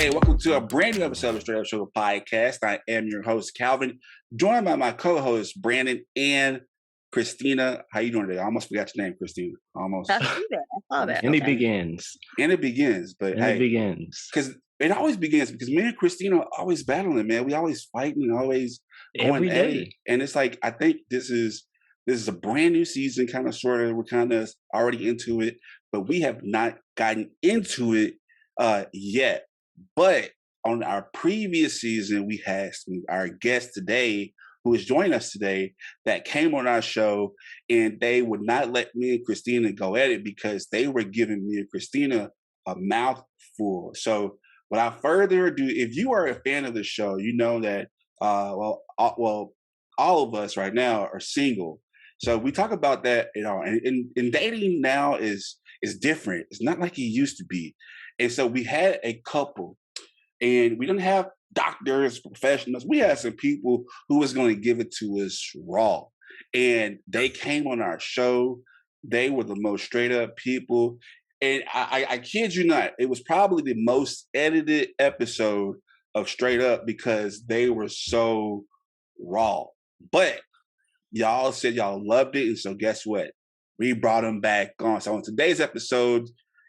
Hey, welcome to a brand new episode of Str8up Sugar Podcast. I am your host, Calvin, joined by my co-hosts, Brandon and Christina. How you doing today? I almost forgot your name, Christina. Almost. I see that. I saw that. And it begins. And it begins. But And it begins. because it always begins because me and Christina are always battling, man. We always fighting, always going Every at it. day. And it's like, I think this is a brand new season, kind of, sort of. We're kind of already into it, but we have not gotten into it yet. But on our previous season, we had our guest today, who is joining us today, that came on our show, and they would not let me and Christina go at it because they were giving me and Christina a mouthful. So without further ado, if you are a fan of the show, you know that, all of us right now are single. So we talk about that, and dating now is different. It's not like it used to be. And so we had a couple, and we didn't have doctors, professionals. We had some people who was going to give it to us raw. And they came on our show. They were the most straight up people. And I kid you not, it was probably the most edited episode of Straight Up because they were so raw. But y'all said y'all loved it. And so guess what? We brought them back on. So on today's episode,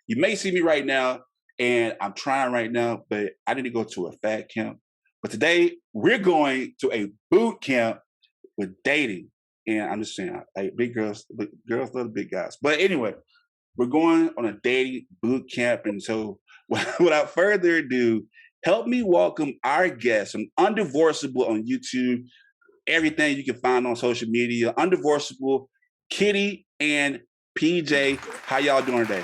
you may see me right now, and I'm trying right now, but I need to go to a fat camp. But today, we're going to a boot camp with dating. And I'm just saying, like, girls love big guys. But anyway, we're going on a dating boot camp. And so without further ado, help me welcome our guest from Undivorceable on YouTube, everything you can find on social media. Undivorceable, Kitty and PJ. How y'all doing today?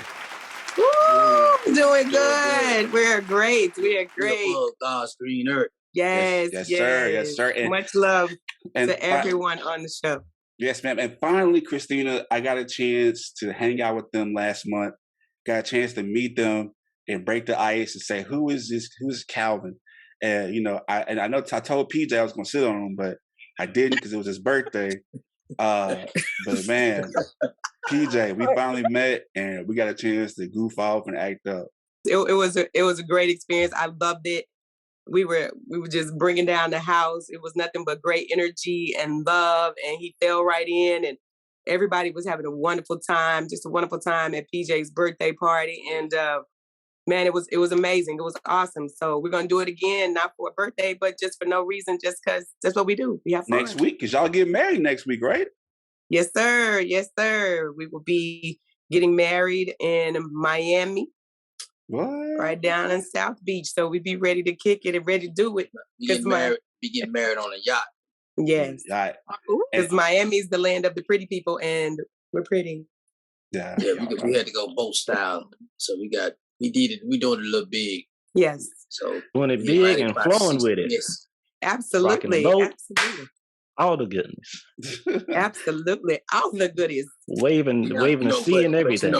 Woo, doing good. We're great. We are great. God's green earth. Yes, sir. And much love to everyone on the show. Yes, ma'am. And finally, Christina, I got a chance to hang out with them last month. Got a chance to meet them and break the ice and say, who is this? Who's Calvin? And I know I told PJ I was going to sit on him, but I didn't because it was his birthday. But man, PJ, we finally met and we got a chance to goof off and act up. It was a great experience. I loved it. We were just bringing down the house. It was nothing but great energy and love, and he fell right in, and everybody was having a wonderful time. Just a wonderful time at PJ's birthday party, and man, it was amazing. It was awesome. So we're gonna do it again, not for a birthday, but just for no reason, just because that's what we do. We have fun. Next week, because y'all get married next week, right? Yes, sir. Yes, sir. We will be getting married in Miami. What? Right down in South Beach. So we be ready to kick it and ready to do it. We get married on a yacht. Yes. Right. Because Miami is the land of the pretty people, and we're pretty. Yeah. We had to go boat style. So we doing it a little big. Yes. So doing it big and flowing with it. Yes. Absolutely. Absolutely. All the goodness. Absolutely. All the goodies. Waving the sea and everything.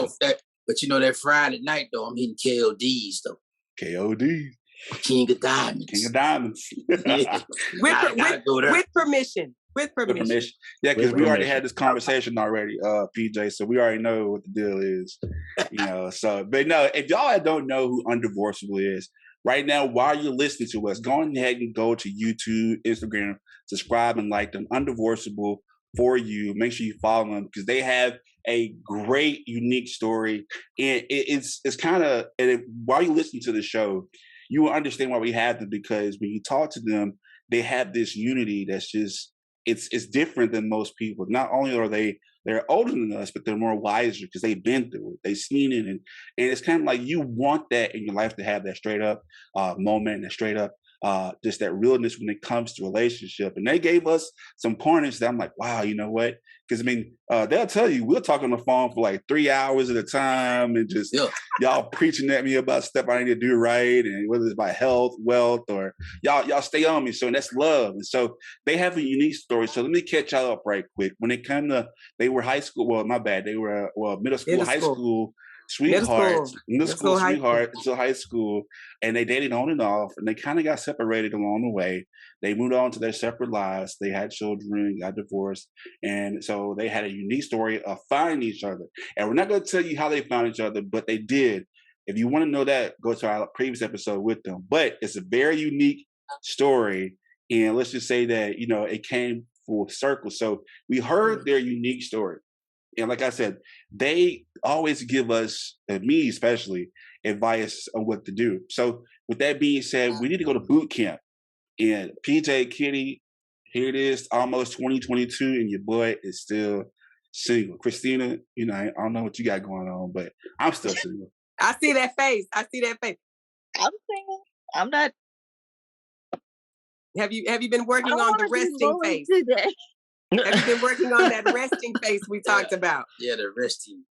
But that Friday night though, I'm hitting KODs though. KOD. King of Diamonds. King of Diamonds. With permission. With permission. Yeah, because we already had this conversation already, PJ. So we already know what the deal is. But no, if y'all don't know who Undivorceable is, right now, while you're listening to us, go ahead and go to YouTube, Instagram, subscribe and like them. Undivorceable for you. Make sure you follow them because they have a great, unique story. And it's kind of, while you listen to the show, you will understand why we have them, because when you talk to them, they have this unity that's just, it's different than most people. Not only are they're older than us, but they're more wiser because they've been through it. They've seen it. And it's kind of like you want that in your life, to have that straight up moment, that straight up, just that realness when it comes to relationship. And they gave us some pointers that I'm like, wow, you know what? Because they'll tell you, we'll talk on the phone for like 3 hours at a time and just y'all preaching at me about stuff I need to do right, and whether it's about health, wealth, or y'all stay on me. So that's love. And so they have a unique story. So let me catch y'all up right quick. When it came to, they were high school. Well, my bad. They were middle school, high school sweethearts, middle school sweetheart until high school, and they dated on and off, and they kind of got separated along the way. They moved on to their separate lives. They had children, got divorced, and so they had a unique story of finding each other. And we're not going to tell you how they found each other, but they did. If you want to know that, go to our previous episode with them. But it's a very unique story. And let's just say that, it came full circle. So we heard their unique story. And like I said, they always give us, and me especially, advice on what to do. So with that being said, we need to go to boot camp. And PJ, Kitty, here it is, almost 2022, and your boy is still single. Christina, I don't know what you got going on, but I'm still single. I see that face. I'm single. I'm not. Have you been working on the resting face? Today. Have you been working on that resting face we talked about? Yeah, the resting.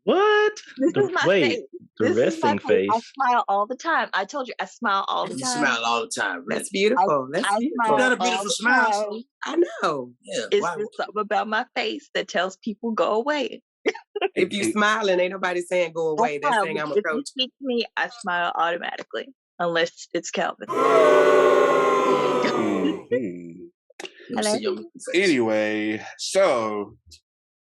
What? This is my face. The resting face. I smile all the time. I told you, I smile all the time. You smile all the time. That's beautiful. That's beautiful. You got a beautiful smile. I know. Yeah. It's just something about my face that tells people go away. If you smiling, ain't nobody saying go away. They're saying I'm a coach. If you speak to me, I smile automatically, unless it's Calvin. Anyway, so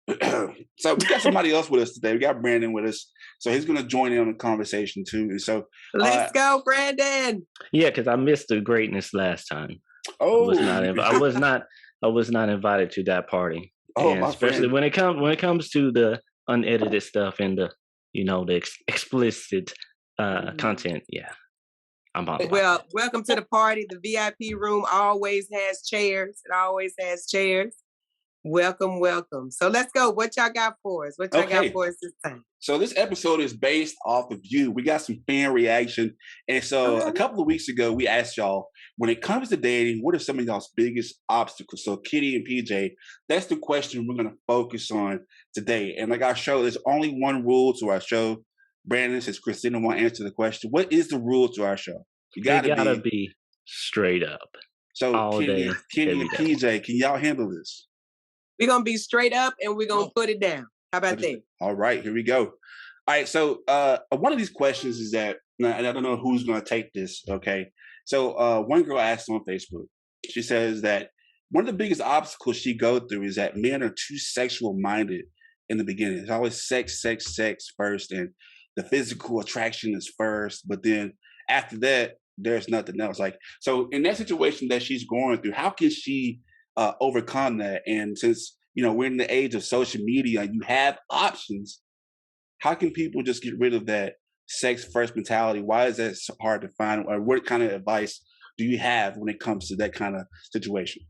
we got somebody else with us today. We got Brandon with us, so he's going to join in on the conversation too. And so let's go, Brandon. Yeah, because I missed the greatness last time. Oh, I was not invited to that party. Oh, and especially when it comes to the unedited stuff and the the explicit content. Yeah. Well, welcome to the party. The VIP room always has chairs. It always has chairs. Welcome, welcome. So let's go. What y'all got for us? What y'all got for us this time? So this episode is based off of you. We got some fan reaction. And so a couple of weeks ago, we asked y'all, when it comes to dating, what are some of y'all's biggest obstacles? So Kitty and PJ, that's the question we're going to focus on today. And like our show, there's only one rule to our show. Brandon, since Christina won't answer the question, what is the rule to our show? You gotta be straight up. So Kitty and PJ, can y'all handle this? We're going to be straight up and we're going to put it down. How about that? All right, here we go. All right, so one of these questions is that, and I don't know who's going to take this, okay? So one girl asked on Facebook, she says that one of the biggest obstacles she goes through is that men are too sexual-minded in the beginning. It's always sex first, and the physical attraction is first, but then after that, there's nothing else. Like, so in that situation that she's going through, how can she overcome that? And since we're in the age of social media, you have options. How can people just get rid of that sex first mentality? Why is that so hard to find? Or what kind of advice do you have when it comes to that kind of situation?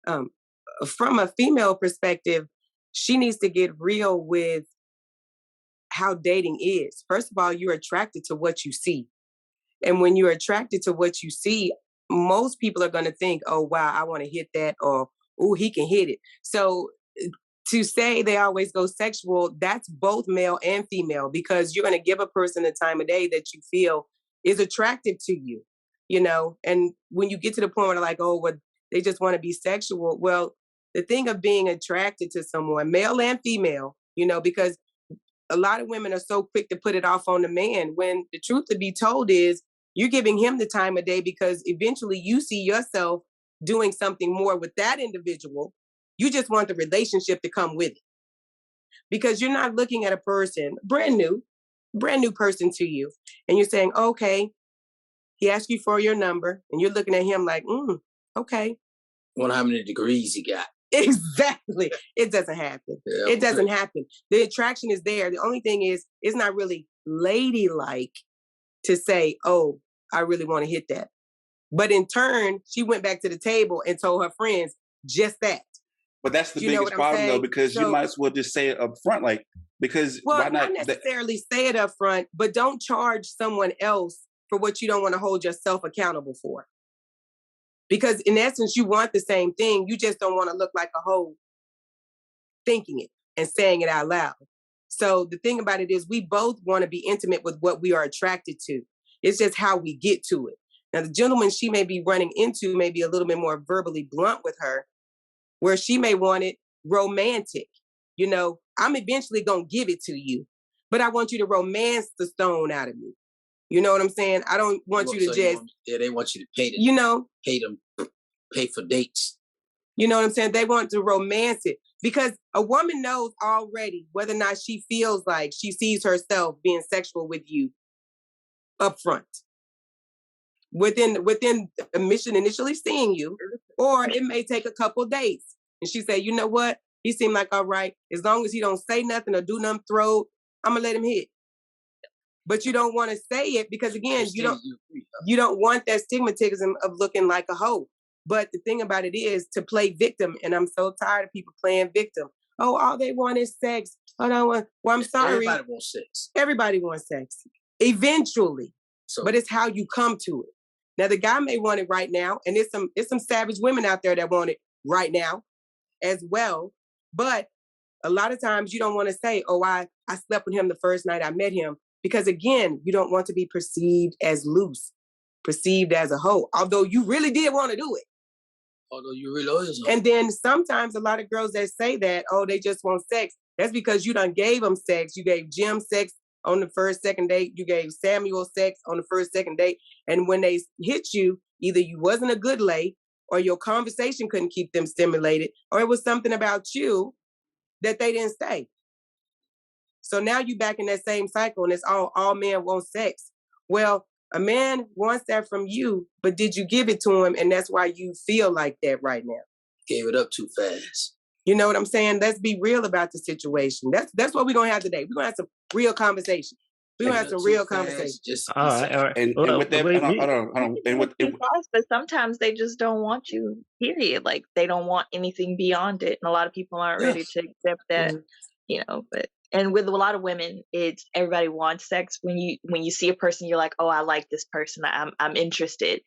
From a female perspective, she needs to get real with how dating is. First of all, you're attracted to what you see. And when you're attracted to what you see, most people are going to think, oh, wow, I want to hit that, or, oh, he can hit it. So to say they always go sexual, that's both male and female, because you're going to give a person a time of day that you feel is attractive to you, and when you get to the point where they're like, oh, well, they just want to be sexual. Well, the thing of being attracted to someone, male and female, because a lot of women are so quick to put it off on the man, when the truth to be told is you're giving him the time of day because eventually you see yourself doing something more with that individual. You just want the relationship to come with it, because you're not looking at a person, brand new person to you, and you're saying, okay, he asked you for your number, and you're looking at him like, okay. Wonder how many degrees he got. Exactly. It doesn't happen. Yeah, it doesn't happen. The attraction is there. The only thing is, it's not really ladylike to say, oh, I really want to hit that. But in turn, she went back to the table and told her friends just that. But that's the biggest problem, though, because you might as well just say it up front, because why not necessarily say it up front, but don't charge someone else for what you don't want to hold yourself accountable for. Because in essence, you want the same thing. You just don't want to look like a hoe thinking it and saying it out loud. So the thing about it is, we both want to be intimate with what we are attracted to. It's just how we get to it. Now, the gentleman she may be running into may be a little bit more verbally blunt with her, where she may want it romantic. I'm eventually going to give it to you, but I want you to romance the stone out of me. You know what I'm saying? I don't want you to just... they want you to pay them. Pay for dates. You know what I'm saying? They want to romance it. Because a woman knows already whether or not she feels like she sees herself being sexual with you up front. Within a mission initially seeing you, or it may take a couple days. And she say, you know what? He seemed like all right. As long as he don't say nothing or do nothing throat, I'm gonna let him hit. But you don't want to say it because again, you don't want that stigmatism of looking like a hoe. But the thing about it is to play victim, and I'm so tired of people playing victim. Oh, all they want is sex. Oh, no, well, I'm sorry. Everybody wants sex. Everybody wants sex. Eventually. So, but it's how you come to it. Now the guy may want it right now, and it's some savage women out there that want it right now as well. But a lot of times you don't want to say, oh, I slept with him the first night I met him. Because again, you don't want to be perceived as loose, perceived as a hoe, although you really did want to do it. Although you really is. And then sometimes a lot of girls that say that, oh, they just want sex. That's because you done gave them sex. You gave Jim sex on the first, second date. You gave Samuel sex on the first, second date. And when they hit you, either you wasn't a good lay or your conversation couldn't keep them stimulated, or it was something about you that they didn't say. So now you back in that same cycle and it's all men want sex. Well, a man wants that from you, but did you give it to him? And that's why you feel like that right now. Gave it up too fast. You know what I'm saying? Let's be real about the situation. That's what we're going to have today. We're going to have some real conversation. We're going to have some real conversation. All right. And with that, hold on. And with but sometimes they just don't want you, period. Like they don't want anything beyond it. And a lot of people aren't ready to accept that, but. And with a lot of women, it's everybody wants sex. When you see a person, you're like, oh, I like this person. I'm interested.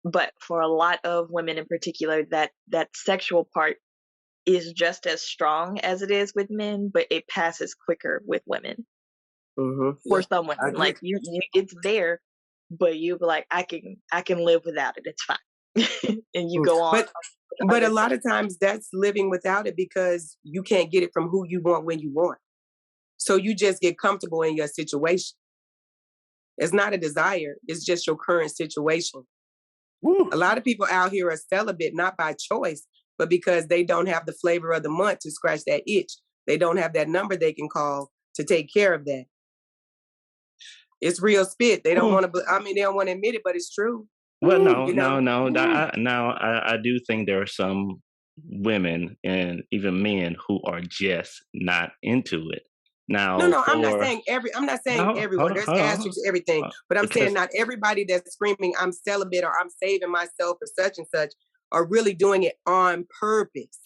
But for a lot of women in particular, that sexual part is just as strong as it is with men, but it passes quicker with women. Mm-hmm. For some women, like you, it's there, but you be like, I can live without it. It's fine, and you go on. But a lot of times that's living without it because you can't get it from who you want when you want. So you just get comfortable in your situation. It's not a desire. It's just your current situation. Woo. A lot of people out here are celibate, not by choice, but because they don't have the flavor of the month to scratch that itch. They don't have that number they can call to take care of that. It's real spit. They don't want to, they don't want to admit it, but it's true. Well, no. I do think there are some women and even men who are just not into it. Now, no, I'm not saying everyone. There's asterisks to everything, but I'm saying not everybody that's screaming I'm celibate or I'm saving myself or such and such are really doing it on purpose.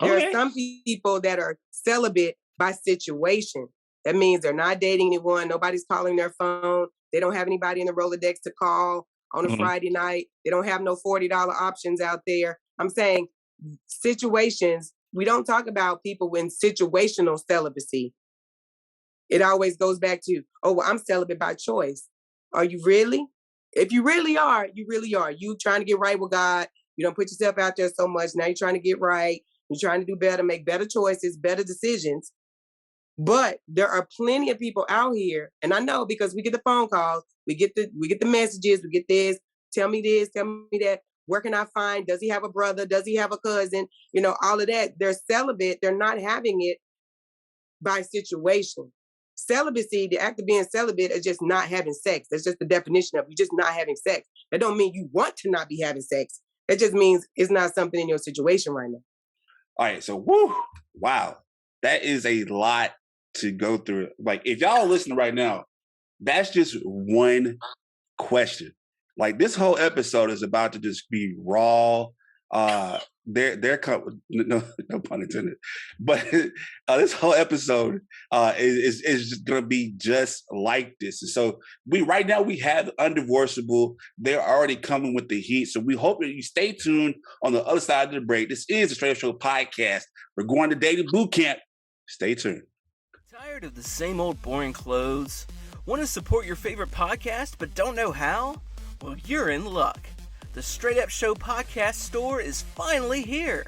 There are some people that are celibate by situation. That means they're not dating anyone. Nobody's calling their phone. They don't have anybody in the Rolodex to call on a Friday night. They don't have no $40 options out there. I'm saying situations. We don't talk about people in situational celibacy. It always goes back to, oh, well, I'm celibate by choice. Are you really? If you really are, you really are. You trying to get right with God. You don't put yourself out there so much. Now you're trying to get right. You're trying to do better, make better choices, better decisions. But there are plenty of people out here, and I know because we get the phone calls, we get the messages, we get this, tell me that. Where can I find? Does he have a brother? Does he have a cousin? All of that. They're celibate. They're not having it by situation. Celibacy, the act of being celibate is just not having sex. That's just the definition of you just not having sex. That don't mean you want to not be having sex. That just means it's not something in your situation right now. All right, so wow. That is a lot to go through. Like, if y'all are listening right now, that's just one question. Like, this whole episode is about to just be raw. No pun intended. But this whole episode is just gonna be just like this. And so we have Undivorceable. They're already coming with the heat. So we hope that you stay tuned on the other side of the break. This is the Str8up Show podcast. We're going to dating boot camp. Stay tuned. Tired of the same old boring clothes? Want to support your favorite podcast but don't know how? Well, you're in luck. The Str8up Show podcast store is finally here.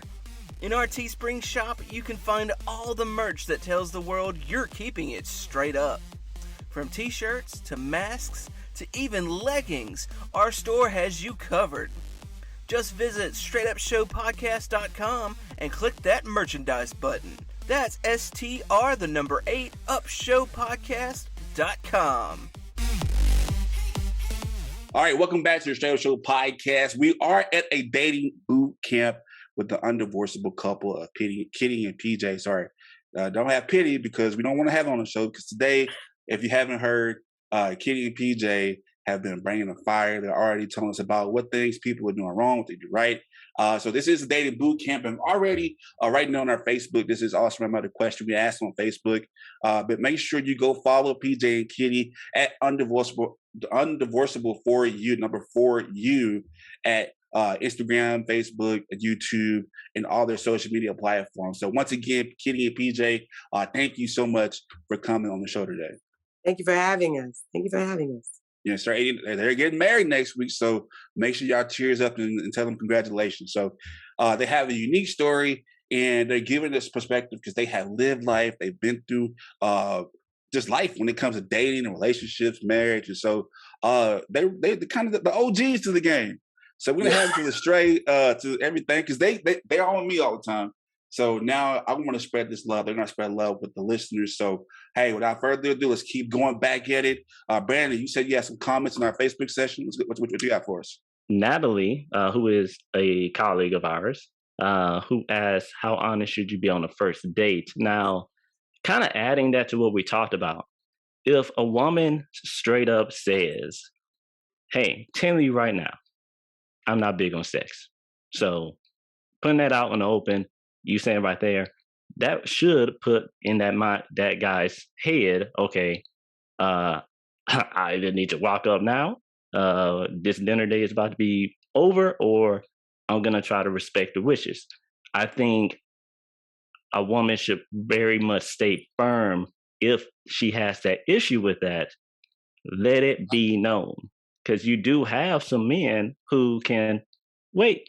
In our Teespring shop, you can find all the merch that tells the world you're keeping it straight up. From t-shirts to masks to even leggings, our store has you covered. Just visit StraihtUpShowPodcast.com and click that merchandise button. That's STR8UpShowPodcast.com. All right, welcome back to the Str8up Show podcast. We are at a dating boot camp with the undivorceable couple of Kitty and PJ. Sorry, don't have Pity because we don't want to have it on the show because today, if you haven't heard, Kitty and PJ have been bringing the fire. They're already telling us about what things people are doing wrong, what they do right. So this is a dating boot camp, and already right now on our Facebook, this is also another question we asked on Facebook. But make sure you go follow PJ and Kitty at Undivorceable for you, number 4U at Instagram, Facebook, YouTube, and all their social media platforms. So once again, Kitty and PJ, thank you so much for coming on the show today. Thank you for having us. Thank you for having us. Yeah, they're getting married next week, so make sure y'all cheers up and tell them congratulations. So they have a unique story, and they're giving this perspective because they have lived life. They've been through just life when it comes to dating and relationships, marriage, and so they're kind of the OGs to the game. So we're gonna have them to the straight to everything because they're on me all the time. So now I want to spread this love. They're going to spread love with the listeners. So, hey, without further ado, let's keep going back at it. Brandon, you said you had some comments in our Facebook session. What you got for us? Natalie, who is a colleague of ours, who asked, how honest should you be on the first date? Now, kind of adding that to what we talked about. If a woman straight up says, hey, tell you right now, I'm not big on sex. So putting that out in the open, you saying right there, that should put in that guy's head, okay, I either need to walk up now, this dinner day is about to be over, or I'm going to try to respect the wishes. I think a woman should very much stay firm. If she has that issue with that, let it be known. Because you do have some men who can, wait,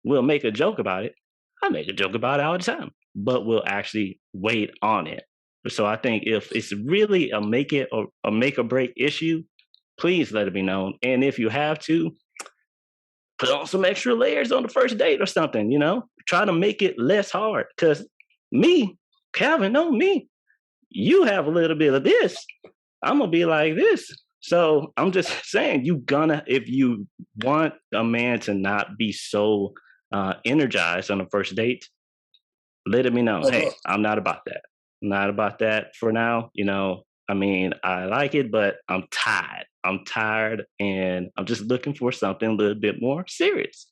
we'll make a joke about it. I make a joke about it all the time, but we'll actually wait on it. So I think if it's really a make or break issue, please let it be known. And if you have to, put on some extra layers on the first date or something, try to make it less hard. Because me, Calvin, know me, you have a little bit of this, I'm going to be like this. So I'm just saying, if you want a man to not be so energized on the first date, let it be known. Hey, I'm not about that. Not about that for now. I like it, but I'm tired. I'm tired, and I'm just looking for something a little bit more serious.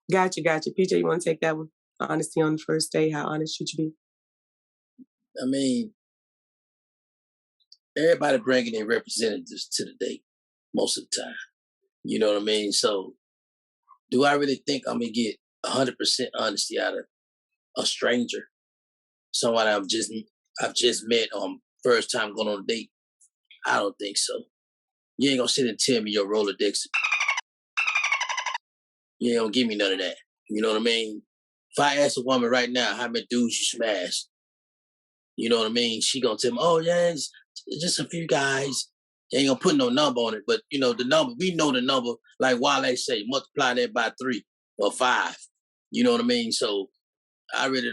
Gotcha. PJ, you want to take that one? Honesty on the first date. How honest should you be? Everybody bringing their representatives to the date most of the time. You know what I mean? So do I really think I'm going to get 100% honesty out of a stranger? Someone I've just met on first time going on a date? I don't think so. You ain't going to sit and tell me your Rolodex. You ain't going to give me none of that. You know what I mean? If I ask a woman right now, how many dudes you smashed? You know what I mean? She going to tell me, oh, yeah, it's just a few guys. You ain't gonna put no number on it, but the number, we know the number, like Wale say, multiply that by 3 or 5. You know what I mean? So I really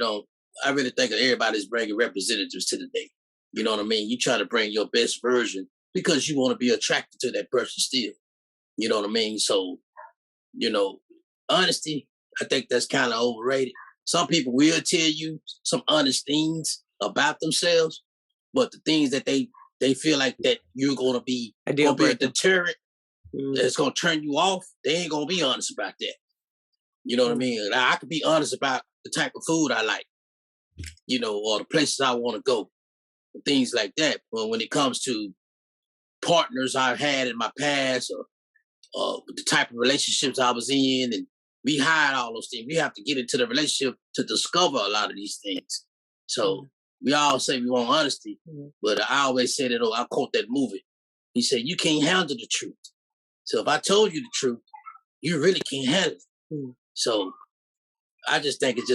think that everybody's bringing representatives to the date. You know what I mean? You try to bring your best version because you want to be attracted to that person still. You know what I mean? So, honesty, I think that's kind of overrated. Some people will tell you some honest things about themselves, but the things that they feel like that you're going to be a deterrent that's going to turn you off, they ain't going to be honest about that. You know what I mean? Now, I could be honest about the type of food I like, or the places I want to go, and things like that. But when it comes to partners I've had in my past or the type of relationships I was in, and we hide all those things. We have to get into the relationship to discover a lot of these things. So we all say we want honesty, but I always say that, I quote that movie. He said, you can't handle the truth. So if I told you the truth, you really can't handle it. So I just think it's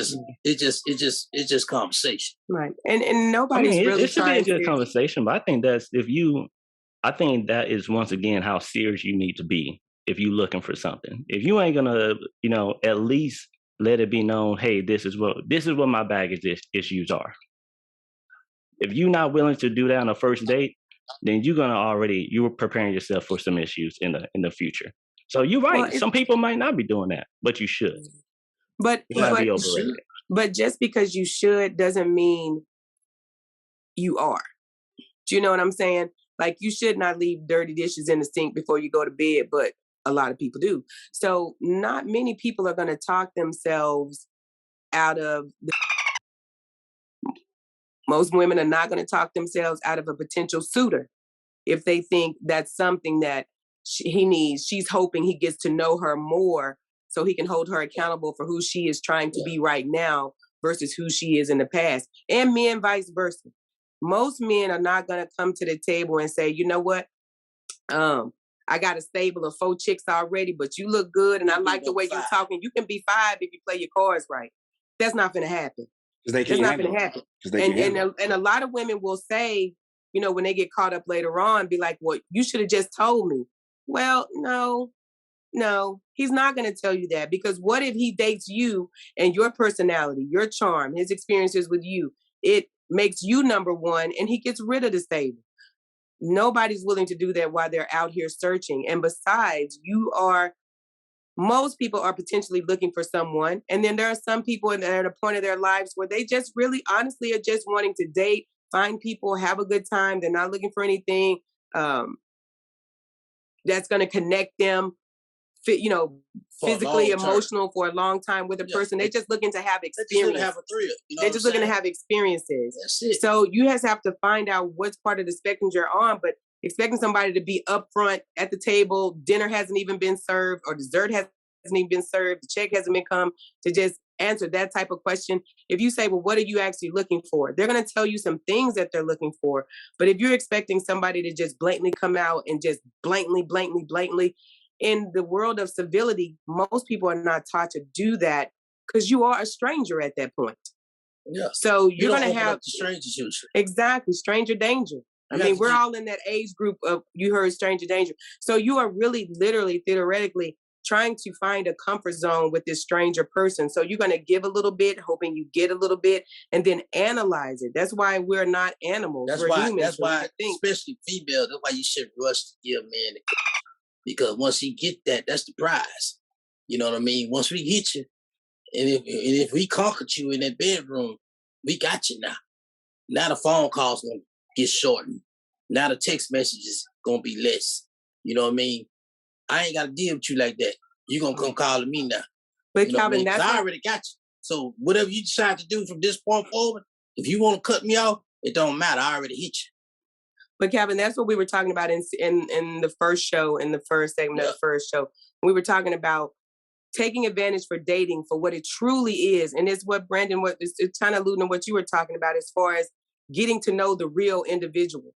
just conversation. Right. And nobody's really it should be a good conversation, but I think that is once again how serious you need to be. if you're looking for something. If you ain't gonna, at least let it be known, hey, this is what my baggage issues are. If you're not willing to do that on a first date, then you're preparing yourself for some issues in the future. So you're right. Some people might not be doing that, but you should. But it might be overrated. But just because you should doesn't mean you are. Do you know what I'm saying? Like, you should not leave dirty dishes in the sink before you go to bed, but a lot of people do. So not many people are going to talk themselves out of most women are not going to talk themselves out of a potential suitor if they think that's something that he needs. She's hoping he gets to know her more so he can hold her accountable for who she is trying to be right now versus who she is in the past. And men vice versa. Most men are not going to come to the table and say, you know what? I got a stable of 4 chicks already, but you look good and I like the way you're talking. You can be 5 if you play your cards right. That's not going to happen. That's not going to happen. And a lot of women will say, when they get caught up later on, be like, well, you should have just told me. Well, no, he's not going to tell you that, because what if he dates you and your personality, your charm, his experiences with you, it makes you number one and he gets rid of the stable. Nobody's willing to do that while they're out here searching. And besides, most people are potentially looking for someone. And then there are some people that are at a point of their lives where they just really honestly are just wanting to date, find people, have a good time. They're not looking for anything that's going to connect them, physically, emotional for a long time with a person. They're just looking to have experience. They're just looking to have experiences. That's it. So you just have to find out what's part of the spectrum you're on, but expecting somebody to be upfront at the table, dinner hasn't even been served, or dessert hasn't even been served, the check hasn't been come, to just answer that type of question. If you say, well, what are you actually looking for? They're going to tell you some things that they're looking for. But if you're expecting somebody to just blatantly come out and just blatantly, in the world of civility, most people are not taught to do that because you are a stranger at that point. Yeah. So you're going to have strangers usually. Exactly, stranger danger. I mean, we're all in that age group of, you heard stranger danger. So you are really, literally, theoretically trying to find a comfort zone with this stranger person. So you're going to give a little bit, hoping you get a little bit, and then analyze it. That's why we're not animals. We're humans. That's why, especially females, that's why you should rush to give a man the, because once he get that, that's the prize. You know what I mean? Once we get you, and if we conquered you in that bedroom, we got you now. Now the phone calls gonna get shortened. Now the text messages gonna be less. You know what I mean? I ain't gotta deal with you like that. You gonna come calling me now. But Calvin, I already got you. So whatever you decide to do from this point forward, if you want to cut me off, it don't matter. I already hit you. But Calvin, that's what we were talking about in the first show, in the first segment of the first show. We were talking about taking advantage for dating for what it truly is. And it's what Brandon, it's kind of alluding to what you were talking about as far as getting to know the real individual.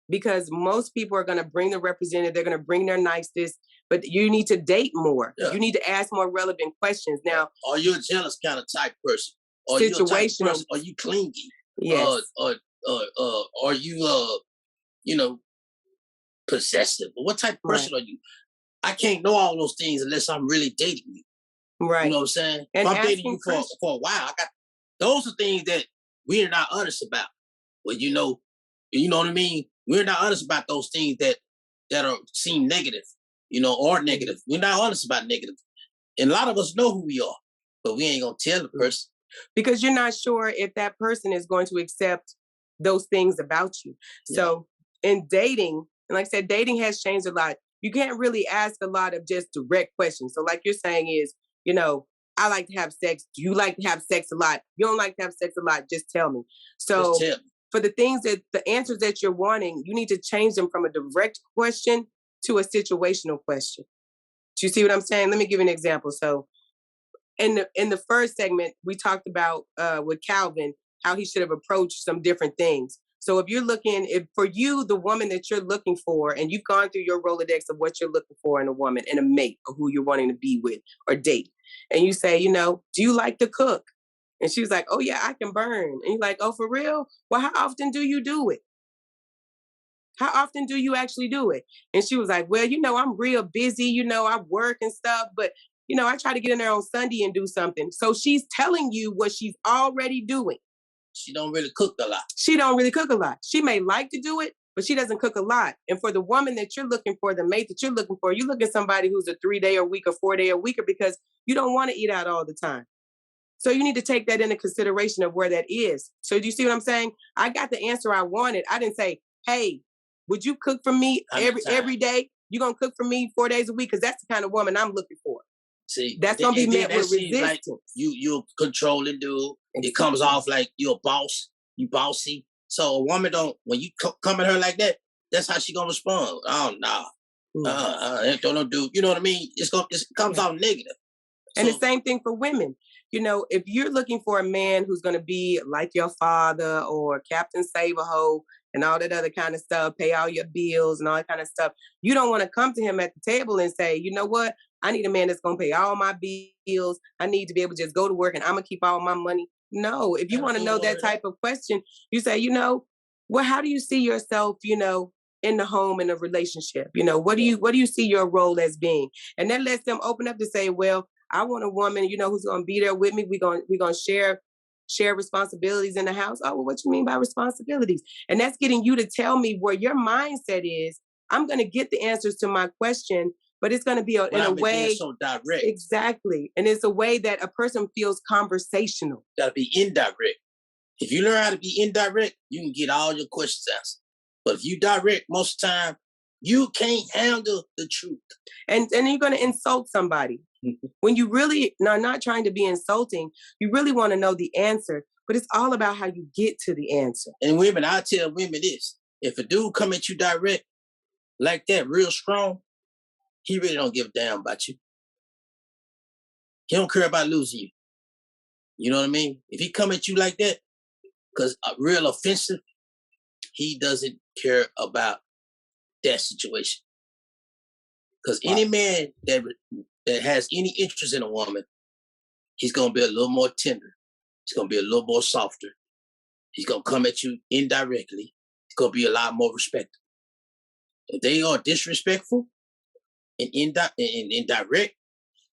Because most people are going to bring the representative, they're going to bring their niceness, but you need to date more. Yeah. You need to ask more relevant questions. Now, are you a jealous kind of type person? Are you a type person? Are you clingy? Yes. Are you, possessive? What type of person are you? I can't know all those things unless I'm really dating you. Right. You know what I'm saying? And if I'm dating you for a while, those are things that we're not honest about. Well, you know what I mean? We're not honest about those things that seem negative, or negative. We're not honest about negative. And a lot of us know who we are, but we ain't gonna tell the person. Because you're not sure if that person is going to accept those things about you. Yeah. So in dating, and like I said, dating has changed a lot. You can't really ask a lot of just direct questions. So like you're saying is, I like to have sex. Do you like to have sex a lot? You don't like to have sex a lot. Just tell me. So for the things the answers that you're wanting, you need to change them from a direct question to a situational question. Do you see what I'm saying? Let me give you an example. So in the first segment, we talked about with Calvin, how he should have approached some different things. So if for you, the woman that you're looking for, and you've gone through your Rolodex of what you're looking for in a woman, in a mate, or who you're wanting to be with or date, and you say, do you like to cook? And she was like, oh yeah, I can burn. And you're like, oh, for real? Well, how often do you do it? How often do you actually do it? And she was like, well, I'm real busy. I work and stuff, but I try to get in there on Sunday and do something. So she's telling you what she's already doing. She don't really cook a lot. She don't really cook a lot. She may like to do it, but she doesn't cook a lot. And for the woman that you're looking for, the mate that you're looking for, you look at somebody who's a 3-day-a-week or 4-day-a-weeker because you don't want to eat out all the time. So you need to take that into consideration of where that is. So do you see what I'm saying? I got the answer I wanted. I didn't say, hey, would you cook for me every day? You're going to cook for me 4 days a week? Because that's the kind of woman I'm looking for. See, that's going to be met with resistance. Like you're controlling, dude. It comes off like you're a boss. You bossy. So a woman when you come at her like that, that's how she going to respond. Oh, no. Don't do. You know what I mean? It comes off negative. And the same thing for women. If you're looking for a man who's going to be like your father or Captain Save-A-Ho and all that other kind of stuff, pay all your bills and all that kind of stuff, you don't want to come to him at the table and say, you know what? I need a man that's going to pay all my bills. I need to be able to just go to work and I'm going to keep all my money. No, if you want to know that type of question, you say, well, how do you see yourself, in the home, in a relationship? What do you see your role as being? And that lets them open up to say, well, I want a woman, who's going to be there with me. We're going to share responsibilities in the house. Oh, well, what you mean by responsibilities? And that's getting you to tell me where your mindset is. I'm going to get the answers to my question, but it's going to be in a way so direct. Exactly. And it's a way that a person feels conversational. Got to be indirect. If you learn how to be indirect, you can get all your questions answered. But if you direct, most of the time, you can't handle the truth. And you're going to insult somebody. When you really are not trying to be insulting, you really want to know the answer, but it's all about how you get to the answer. And women, I tell women this, if a dude come at you direct like that, real strong, he really don't give a damn about you. He don't care about losing you. You know what I mean? If he come at you like that, because real offensive, he doesn't care about that situation. Because any man that has any interest in a woman, he's going to be a little more tender. He's going to be a little more softer. He's going to come at you indirectly. He's going to be a lot more respectful. If they are disrespectful and indirect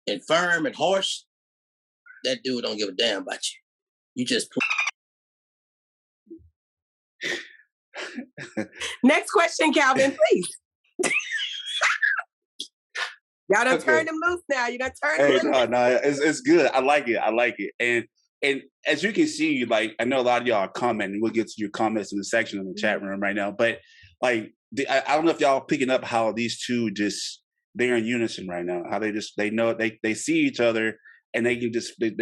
and firm and harsh, that dude don't give a damn about you. You just Next question, Calvin, please. Y'all done turn them loose now. You done turn them loose. No, it's good. I like it. And as you can see, like, I know a lot of y'all are commenting. We'll get to your comments in the section in the chat room right now. But like, I don't know if y'all picking up how these two they're in unison right now. How they know they see each other and they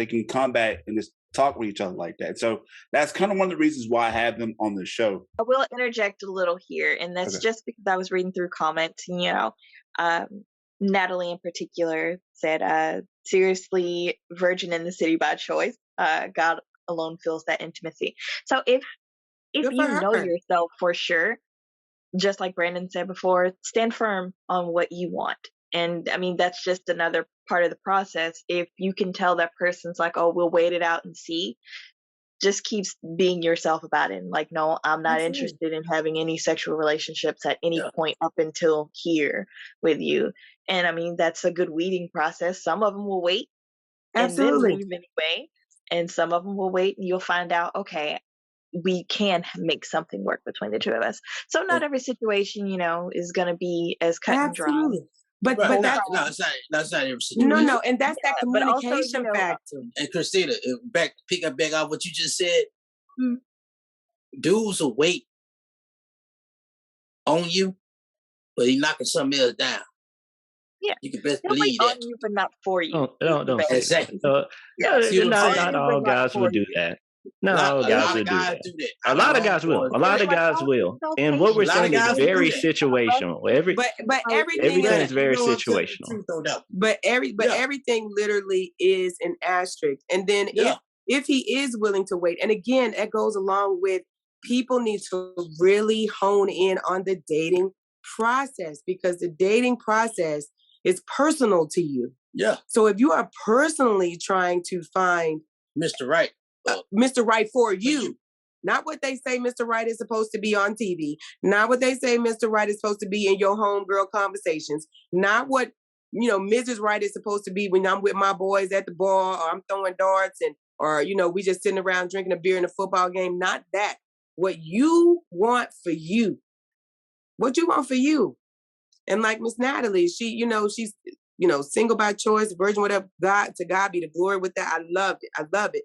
can combat and just talk with each other like that. So that's kind of one of the reasons why I have them on the show. I will interject a little here, and that's just because I was reading through comments, and Natalie in particular said, seriously, virgin in the city by choice. God alone feels that intimacy. So if you know yourself for sure, just like Brandon said before, stand firm on what you want. And I mean, that's just another part of the process. If you can tell that person's like, oh, we'll wait it out and see, just keep being yourself about it. And like, no, I'm not interested in having any sexual relationships at any point up until here with you. And I mean, that's a good weeding process. Some of them will wait and then leave anyway. And some of them will wait and you'll find out, okay, we can make something work between the two of us. So not every situation, is going to be as cut and dry. But that's not every situation. No, and that's that communication factor. And Christina, pick up back off what you just said. Dudes will wait on you, but he knocking something else down. Yeah, you can best believe that. On you, but not for you. Don't exactly. Not all guys will do that. No, all guys will do that. A lot of guys will. A lot of guys will. And what we're saying is very situational. But everything is very situational. But everything literally is an asterisk. And then if he is willing to wait, and again, that goes along with people need to really hone in on the dating process, because the dating process is personal to you. Yeah. So if you are personally trying to find Mr. Right. Mr. Right for you, Not what they say Mr. Right is supposed to be on TV. Not what they say Mr. Right is supposed to be in your homegirl conversations. Not what, Mrs. Right is supposed to be when I'm with my boys at the bar, or I'm throwing darts, or we just sitting around drinking a beer in a football game. Not that. What you want for you. What you want for you. And like Miss Natalie, she's, single by choice, virgin, whatever. To God be the glory with that. I love it. I love it.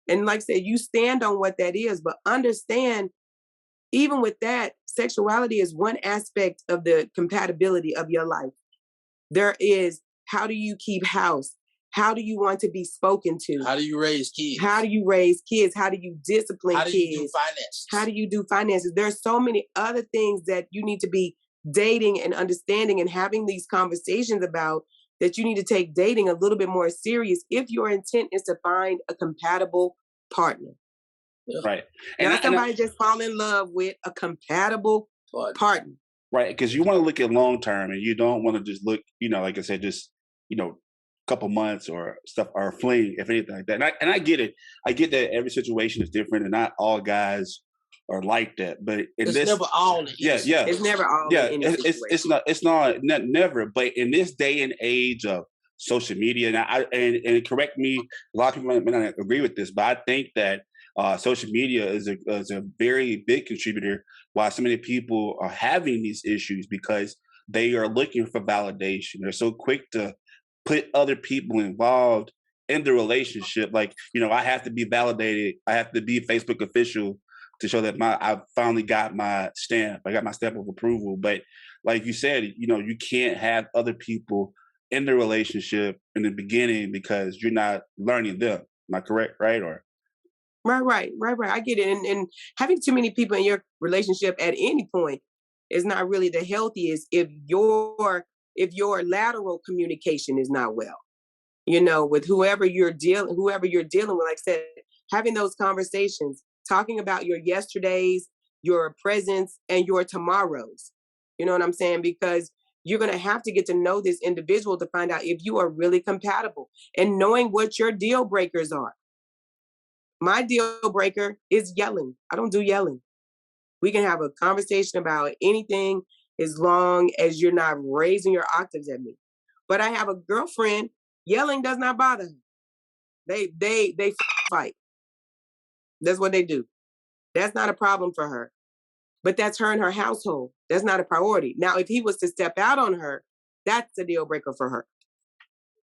And like I said, you stand on what that is, but understand, even with that, sexuality is one aspect of the compatibility of your life. There is, how do you keep house? How do you want to be spoken to? How do you raise kids? How do you raise kids? How do you discipline kids? How do you do finances? How do you do finances? There's so many other things that you need to be dating and understanding and having these conversations about, that you need to take dating a little bit more serious if your intent is to find a compatible partner. Right. Not somebody just fall in love with, a compatible partner. Right. Because you want to look at long term, and you don't want to just look, like I said, just, couple months or stuff, or fling, if anything like that. And I get it. I get that every situation is different, and not all guys are like that. But it's never all. Yeah. It's never all. Yeah. It's not never. But in this day and age of social media, and correct me, a lot of people may not agree with this, but I think that social media is a very big contributor why so many people are having these issues, because they are looking for validation. They're so quick to put other people involved in the relationship. Like, I have to be validated. I have to be Facebook official to show that I finally got my stamp. I got my stamp of approval. But like you said, you can't have other people in the relationship in the beginning because you're not learning them. Am I correct? Right? Or Right. I get it. And having too many people in your relationship at any point is not really the healthiest if your lateral communication is not well. With whoever you're dealing with. Like I said, having those conversations, talking about your yesterdays, your presents, and your tomorrows. You know what I'm saying? Because you're going to have to get to know this individual to find out if you are really compatible, and knowing what your deal breakers are. My deal breaker is yelling. I don't do yelling. We can have a conversation about anything as long as you're not raising your octaves at me. But I have a girlfriend, yelling does not bother her. They fight. That's what they do. That's not a problem for her. But that's her and her household. That's not a priority. Now, if he was to step out on her, that's a deal breaker for her.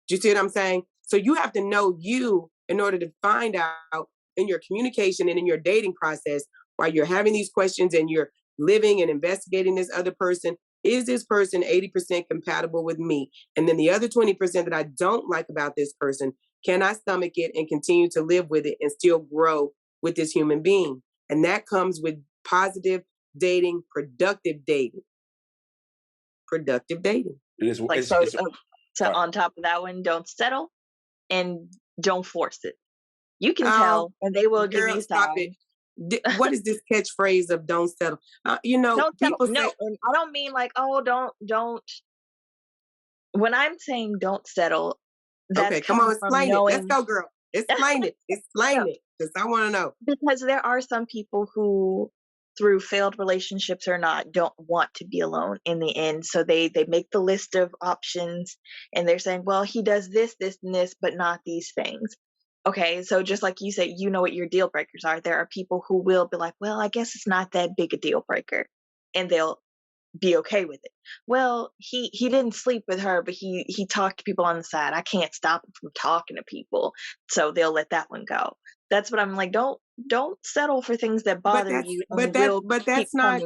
Do you see what I'm saying? So you have to know you in order to find out in your communication and in your dating process, while you're having these questions and you're living and investigating this other person, is this person 80% compatible with me? And then the other 20% that I don't like about this person, can I stomach it and continue to live with it and still grow with this human being? And that comes with positive dating, productive dating. Productive dating. On top of that one, don't settle and don't force it. You can tell, and they will give you time. What is this catchphrase of "don't settle"? Don't people settle. say. No, and I don't mean like, don't. When I'm saying don't settle, that's okay. Come on, explain it. Let's go, girl. Explain it. Explain it, because I want to know. Because there are some people who, through failed relationships or not, don't want to be alone in the end. So they make the list of options, and they're saying, well, he does this, this, and this, but not these things. Okay, so just like you said, you know what your deal breakers are. There are people who will be like, well, I guess it's not that big a deal breaker, and they'll be okay with it. Well, he didn't sleep with her, but he talked to people on the side. I can't stop him from talking to people, so they'll let that one go. That's what I'm like. Don't settle for things that bother you. But that's not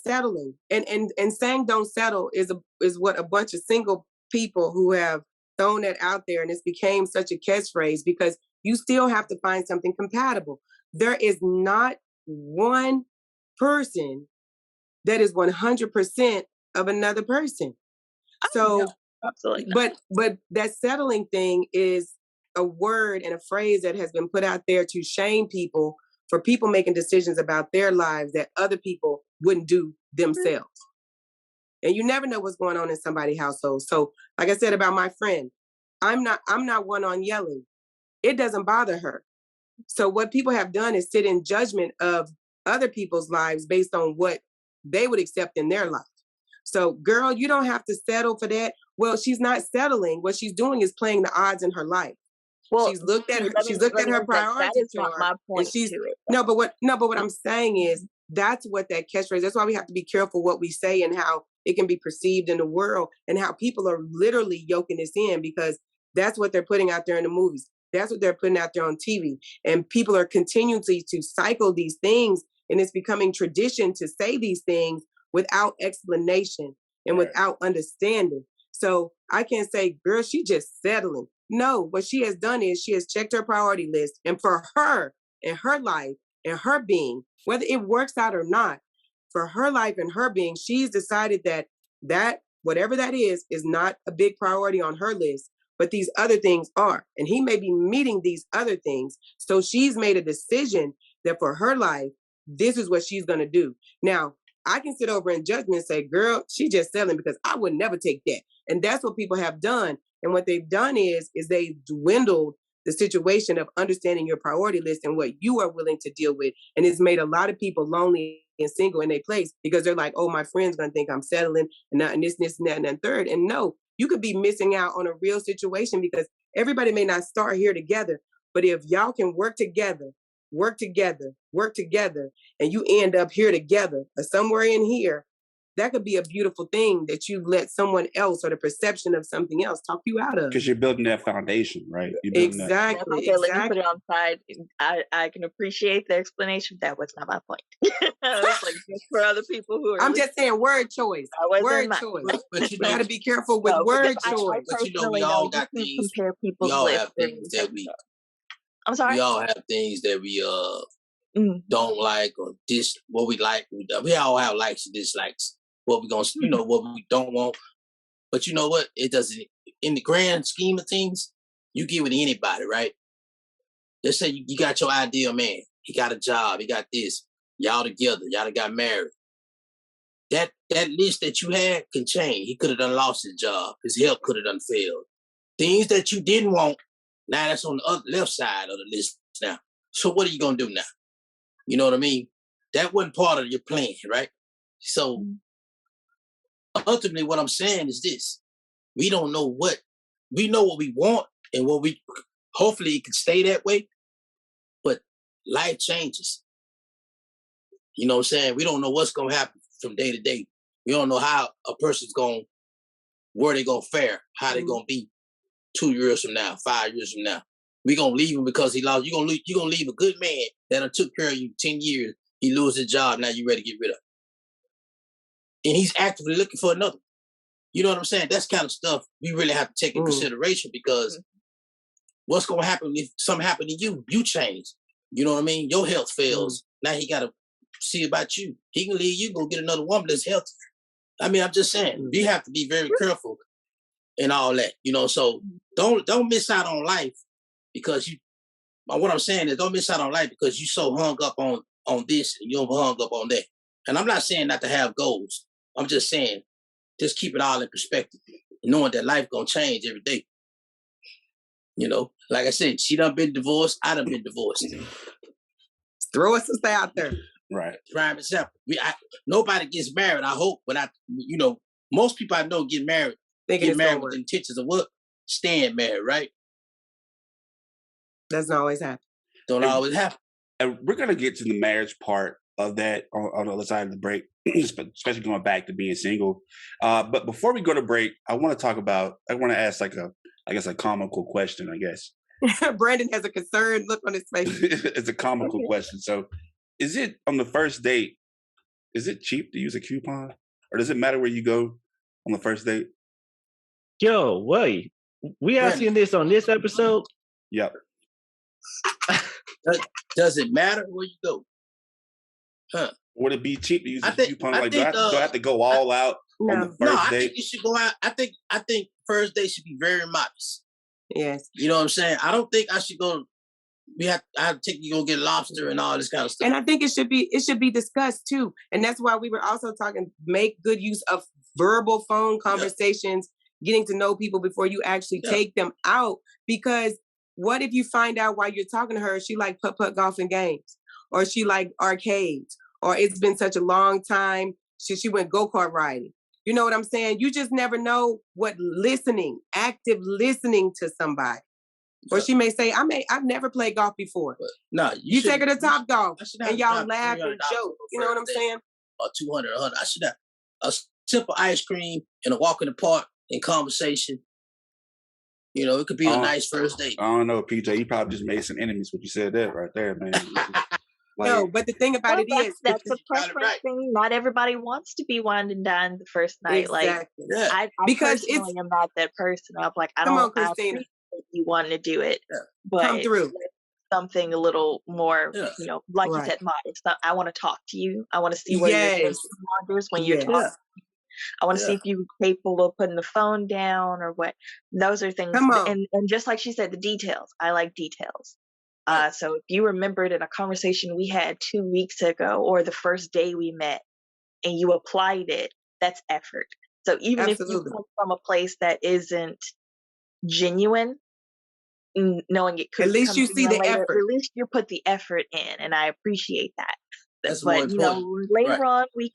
settling. And saying don't settle is what a bunch of single people who have thrown that out there, and it's became such a catchphrase, because you still have to find something compatible. There is not one person that is 100% of another person. So, absolutely. But that settling thing is a word and a phrase that has been put out there to shame people for people making decisions about their lives that other people wouldn't do themselves. And you never know what's going on in somebody's household. So, like I said about my friend, I'm not one on yelling. It doesn't bother her. So what people have done is sit in judgment of other people's lives based on what they would accept in their life. So, girl, you don't have to settle for that. Well, she's not settling. What she's doing is playing the odds in her life. Well, she's looked at her priority that is not chart, my point and she's to it. but what I'm saying is that's what that catchphrase. That's why we have to be careful what we say and how it can be perceived in the world, and how people are literally yoking this in, because that's what they're putting out there in the movies. That's what they're putting out there on TV, and people are continuing to cycle these things, and it's becoming tradition to say these things without explanation and without understanding. So I can't say, girl, she just settling. No, what she has done is she has checked her priority list. And for her and her life and her being, whether it works out or not, for her life and her being, she's decided that whatever that is not a big priority on her list, but these other things are. And he may be meeting these other things. So she's made a decision that for her life, this is what she's going to do. Now, I can sit over in judgment and say, girl, she just selling, because I would never take that. And that's what people have done. And what they've done is they've dwindled the situation of understanding your priority list and what you are willing to deal with. And it's made a lot of people lonely and single in their place, because they're like, oh, my friend's going to think I'm settling and this, and that, and that, and third. And no, you could be missing out on a real situation, because everybody may not start here together. But if y'all can work together, and you end up here together or somewhere in here, that could be a beautiful thing that you let someone else or the perception of something else talk you out of. Because you're building that foundation, right? Exactly. Okay, let me put it on side. I can appreciate the explanation. That was not my point. It's like just for other people who are. I'm just saying word choice. Word choice. But you got to be careful with word choice. But you know, we all got things. We all have things that we. I'm sorry. We all have things that we don't like, or what we like. We all have likes and dislikes. What we gonna, what we don't want. But you know what? It doesn't. In the grand scheme of things, you give it to anybody, right? Let's say you got your ideal man. He got a job. He got this. Y'all together. Y'all got married. That list that you had can change. He could have done lost his job. His health could have done failed. Things that you didn't want, now that's on the left side of the list now. So what are you going to do now? You know what I mean? That wasn't part of your plan, right? So ultimately what I'm saying is this. We don't know we know what we want, and hopefully it can stay that way, but life changes. You know what I'm saying? We don't know what's going to happen from day to day. We don't know how a person's where they're going to fare, how they're going to be 2 years from now, 5 years from now. We're going to leave him because he lost. You're going to leave a good man that took care of you 10 years. He loses his job. Now you're ready to get rid of him. And he's actively looking for another. You know what I'm saying? That's kind of stuff we really have to take in consideration, because what's going to happen if something happened to you? You change. You know what I mean? Your health fails. Now he got to see about you. He can leave you, go get another woman that's healthy. I mean, I'm just saying, we have to be very careful in all that. So don't miss out on life because what I'm saying is don't miss out on life because you so hung up on this and you're hung up on that. And I'm not saying not to have goals. I'm just saying, just keep it all in perspective, knowing that life gonna change every day. Like I said, she done been divorced. I done been divorced. Throw a sister out there. Right. Prime example. Nobody gets married, I hope, but most people I know get married with intentions of what? Staying married, right? Doesn't always happen. Don't always happen. And we're gonna get to the marriage part of that on the other side of the break, especially going back to being single. But before we go to break, I want to ask a comical question, I guess. Brandon has a concerned look on his face. It's a comical question. So is it on the first date, is it cheap to use a coupon? Or does it matter where you go on the first date? Yo, wait. We asking this on this episode? Yep. Does it matter where you go? Huh? Would it be cheap to use a coupon? Do I have to go all out on the first date? I think you should go out. I think first date should be very modest. Yes. You know what I'm saying? I don't think I should go. I have to take you go get lobster and all this kind of stuff. And I think it should be discussed too. And that's why we were also talking, make good use of verbal phone conversations, getting to know people before you actually take them out. Because what if you find out while you're talking to her, she like putt-putt golf and games, or she like arcades, or it's been such a long time she went go-kart riding. You know what I'm saying? You just never know what active listening to somebody. Or she may say, I've never played golf before. No, you take her to Top Golf and y'all laugh and joke. You know what I'm saying? Or 200, 100. I should have a simple ice cream and a walk in the park and conversation. You know, it could be a nice first date. I don't know, PJ. You probably just made some enemies when you said that right there, man. No, but the thing about it is, that's a preference thing. Not everybody wants to be wined and dined the first night. Exactly. Like, I because personally am not that person. I'm like, I appreciate you wanting to do it, but come through something a little more, you know, like you said, modest. I want to talk to you. I want to see where your attention wanders when you're talking. I want to see if you're capable of putting the phone down or what. Those are things. And just like she said, the details. I like details. So if you remembered in a conversation we had 2 weeks ago or the first day we met and you applied it, that's effort. So even if you come from a place that isn't genuine, knowing it could at least you see the later, effort. At least you put the effort in, and I appreciate that. That's but you know, later on we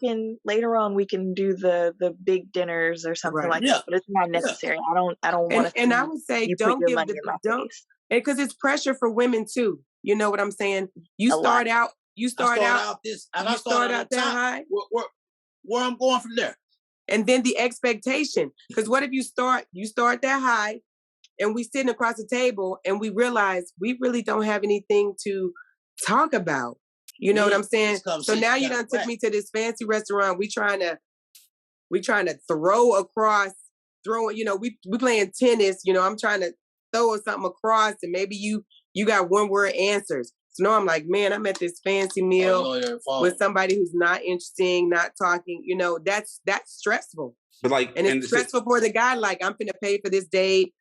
can do the big dinners or something like that. But it's not necessary. I don't want to. And I would say don't give because it's pressure for women too. You know what I'm saying? You start out that high. Where I'm going from there. And then the expectation, because what if you start that high, and we sitting across the table and we realize we really don't have anything to talk about. You know what I'm saying? So now you done took me to this fancy restaurant. We trying to throw, you know, we playing tennis, you know, I'm trying to throw something across and maybe you got one word answers. So now I'm like, man, I'm at this fancy meal with somebody who's not interesting, not talking, you know, that's stressful. But and it's stressful for the guy, like I'm finna pay for this date.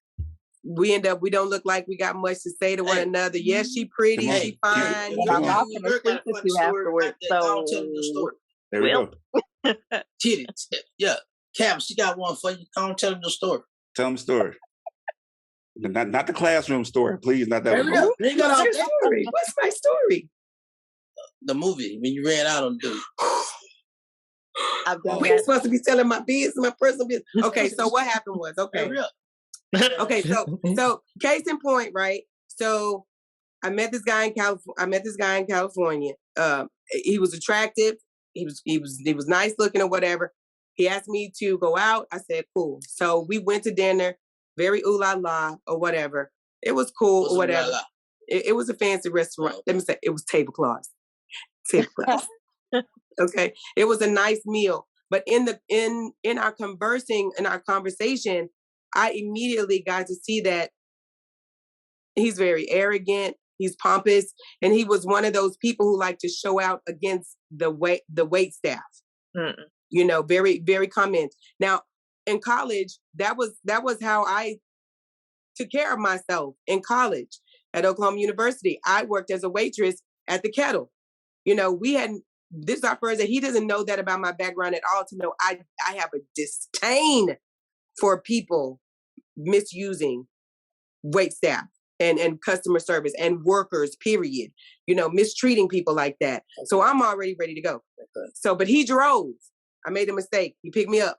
We don't look like we got much to say to one another. Yes, she pretty, she fine. I'm not gonna sleep with you afterwards. So there we go. Kitty, yeah, Cam, she got one for you. Come tell them the story. Tell them the story. Not the classroom story, please. Not that one. What's your story? What's my story? The movie when you ran out on dude. We're supposed to be telling my business, my personal business. Okay, so what happened was okay, so case in point, right? So I met this guy in California. He was attractive. He was nice looking or whatever. He asked me to go out. I said, cool. So we went to dinner, very ooh la la or whatever. It was cool or whatever. It was a fancy restaurant. Let me say it was tablecloths. Tablecloths. Okay. It was a nice meal. But in our conversation, I immediately got to see that he's very arrogant, he's pompous, and he was one of those people who like to show out against the wait staff. You know, very, very comment. Now, in college, that was how I took care of myself in college at Oklahoma University. I worked as a waitress at the Kettle. You know, this is our first day. He doesn't know that about my background at all to know I have a disdain for people misusing wait staff and customer service and workers, period. You know, mistreating people like that. So I'm already ready to go. So, but he drove. I made a mistake. He picked me up.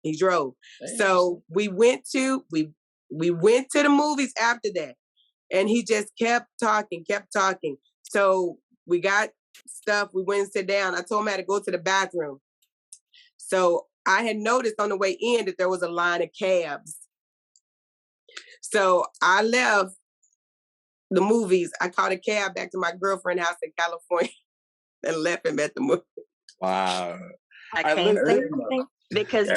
He drove. So we went to the movies after that. And he just kept talking. So we got stuff. We went and sat down. I told him I had to go to the bathroom. So I had noticed on the way in that there was a line of cabs. So I left the movies. I caught a cab back to my girlfriend's house in California and left him at the movie. Wow. I can't say anything because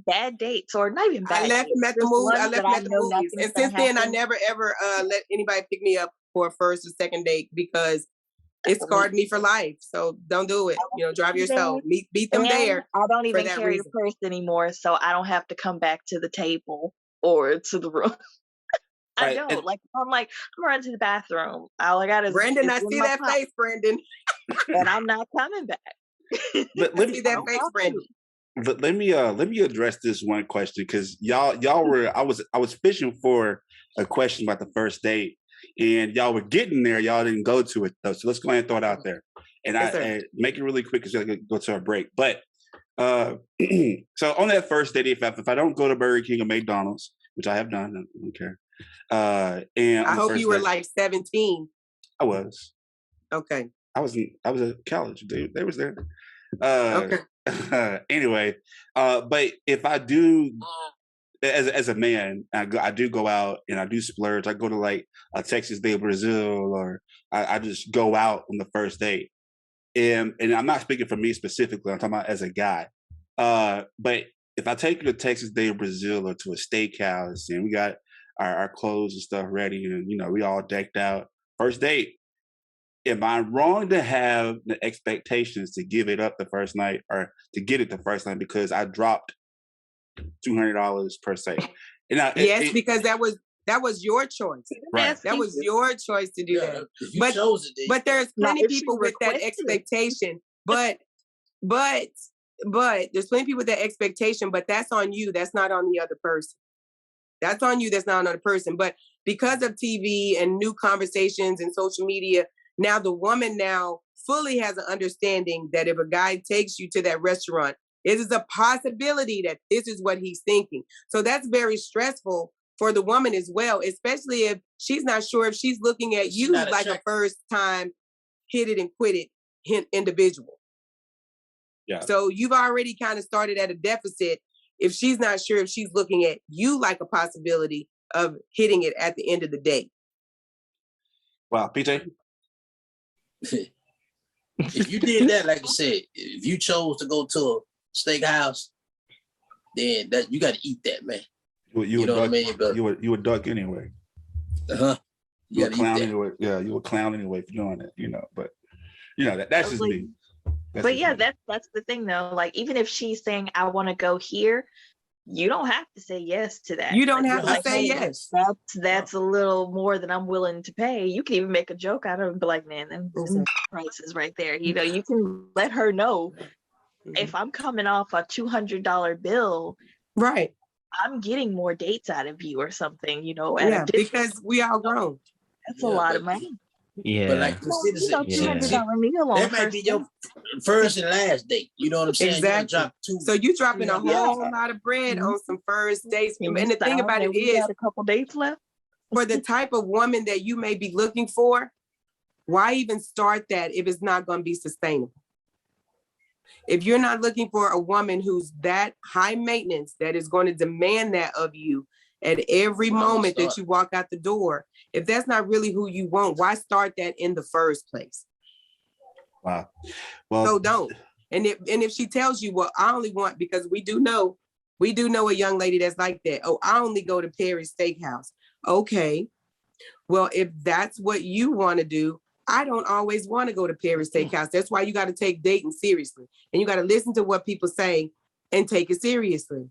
bad dates or not even bad. I left him at the movie. I left him at the movies. And since then, I never ever let anybody pick me up for a first or second date because it scarred me for life. So don't do it. You know, drive yourself. Beat them there. I don't even carry the purse anymore, so I don't have to come back to the table or to the room. I don't. I'm running to the bathroom. All I got is Brendan. I see that face, Brendan. And I'm not coming back. Let me see that face, Brendan. Let me address this one question because y'all were I was fishing for a question about the first date, and y'all were getting there. Y'all didn't go to it though. So let's go ahead and throw it out there, and and make it really quick because we're gonna go to our break. But so on that first date, if I don't go to Burger King or McDonald's, which I have done, I don't care. And I hope you were like 17. I was. Okay. I was at college, dude. They was there. Okay. Anyway, but if I do, as a man, I do go out and I do splurge. I go to like a Texas de Brazil, or I just go out on the first date. And I'm not speaking for me specifically. I'm talking about as a guy. But if I take you to Texas de Brazil or to a steakhouse and we got our clothes and stuff ready, and we all decked out, first date. Am I wrong to have the expectations to give it up the first night or to get it the first night because I dropped $200 per se? Yes, because that was your choice. Right. That was your choice to do that. You chose it, but there's plenty of people with that expectation. But there's plenty of people with that expectation. But that's on you. That's not on the other person. That's on you. That's not on the other person. But because of TV and new conversations and social media, now the woman now fully has an understanding that if a guy takes you to that restaurant, it is a possibility that this is what he's thinking. So that's very stressful for the woman as well, especially if she's not sure if she's looking at you like a first time hit it and quit it individual. Yeah. So you've already kind of started at a deficit if she's not sure if she's looking at you like a possibility of hitting it at the end of the day. Wow, PJ? If you did that, like I said, if you chose to go to a steakhouse, then that you got to eat that, man. You know what I mean? You would duck anyway. You would clown anyway. Yeah, you would clown anyway for doing it. But that's just me. That's the thing though. Like even if she's saying I want to go here, you don't have to say yes to that. You don't have to say yes. That's a little more than I'm willing to pay. You can even make a joke out of it and be like, man, them prices right there. You can let her know if I'm coming off a $200 bill, right? I'm getting more dates out of you or something, because we all grown. That's a lot of money. Yeah. But like Christina said, $200 meal on that might be your first and last date. You know what I'm saying? Exactly. So you dropping a whole lot of bread on some first dates. And the thing about it is, got a couple dates left. For the type of woman that you may be looking for, why even start that if it's not going to be sustainable? If you're not looking for a woman who's that high maintenance, that is going to demand that of you at every moment that you walk out the door, if that's not really who you want, why start that in the first place? Wow. Well, so don't. And if she tells you, well, I only want, because we do know a young lady that's like that. Oh, I only go to Perry's Steakhouse. Okay. Well, if that's what you want to do, I don't always want to go to Perry's Steakhouse. That's why you got to take dating seriously. And you got to listen to what people say and take it seriously.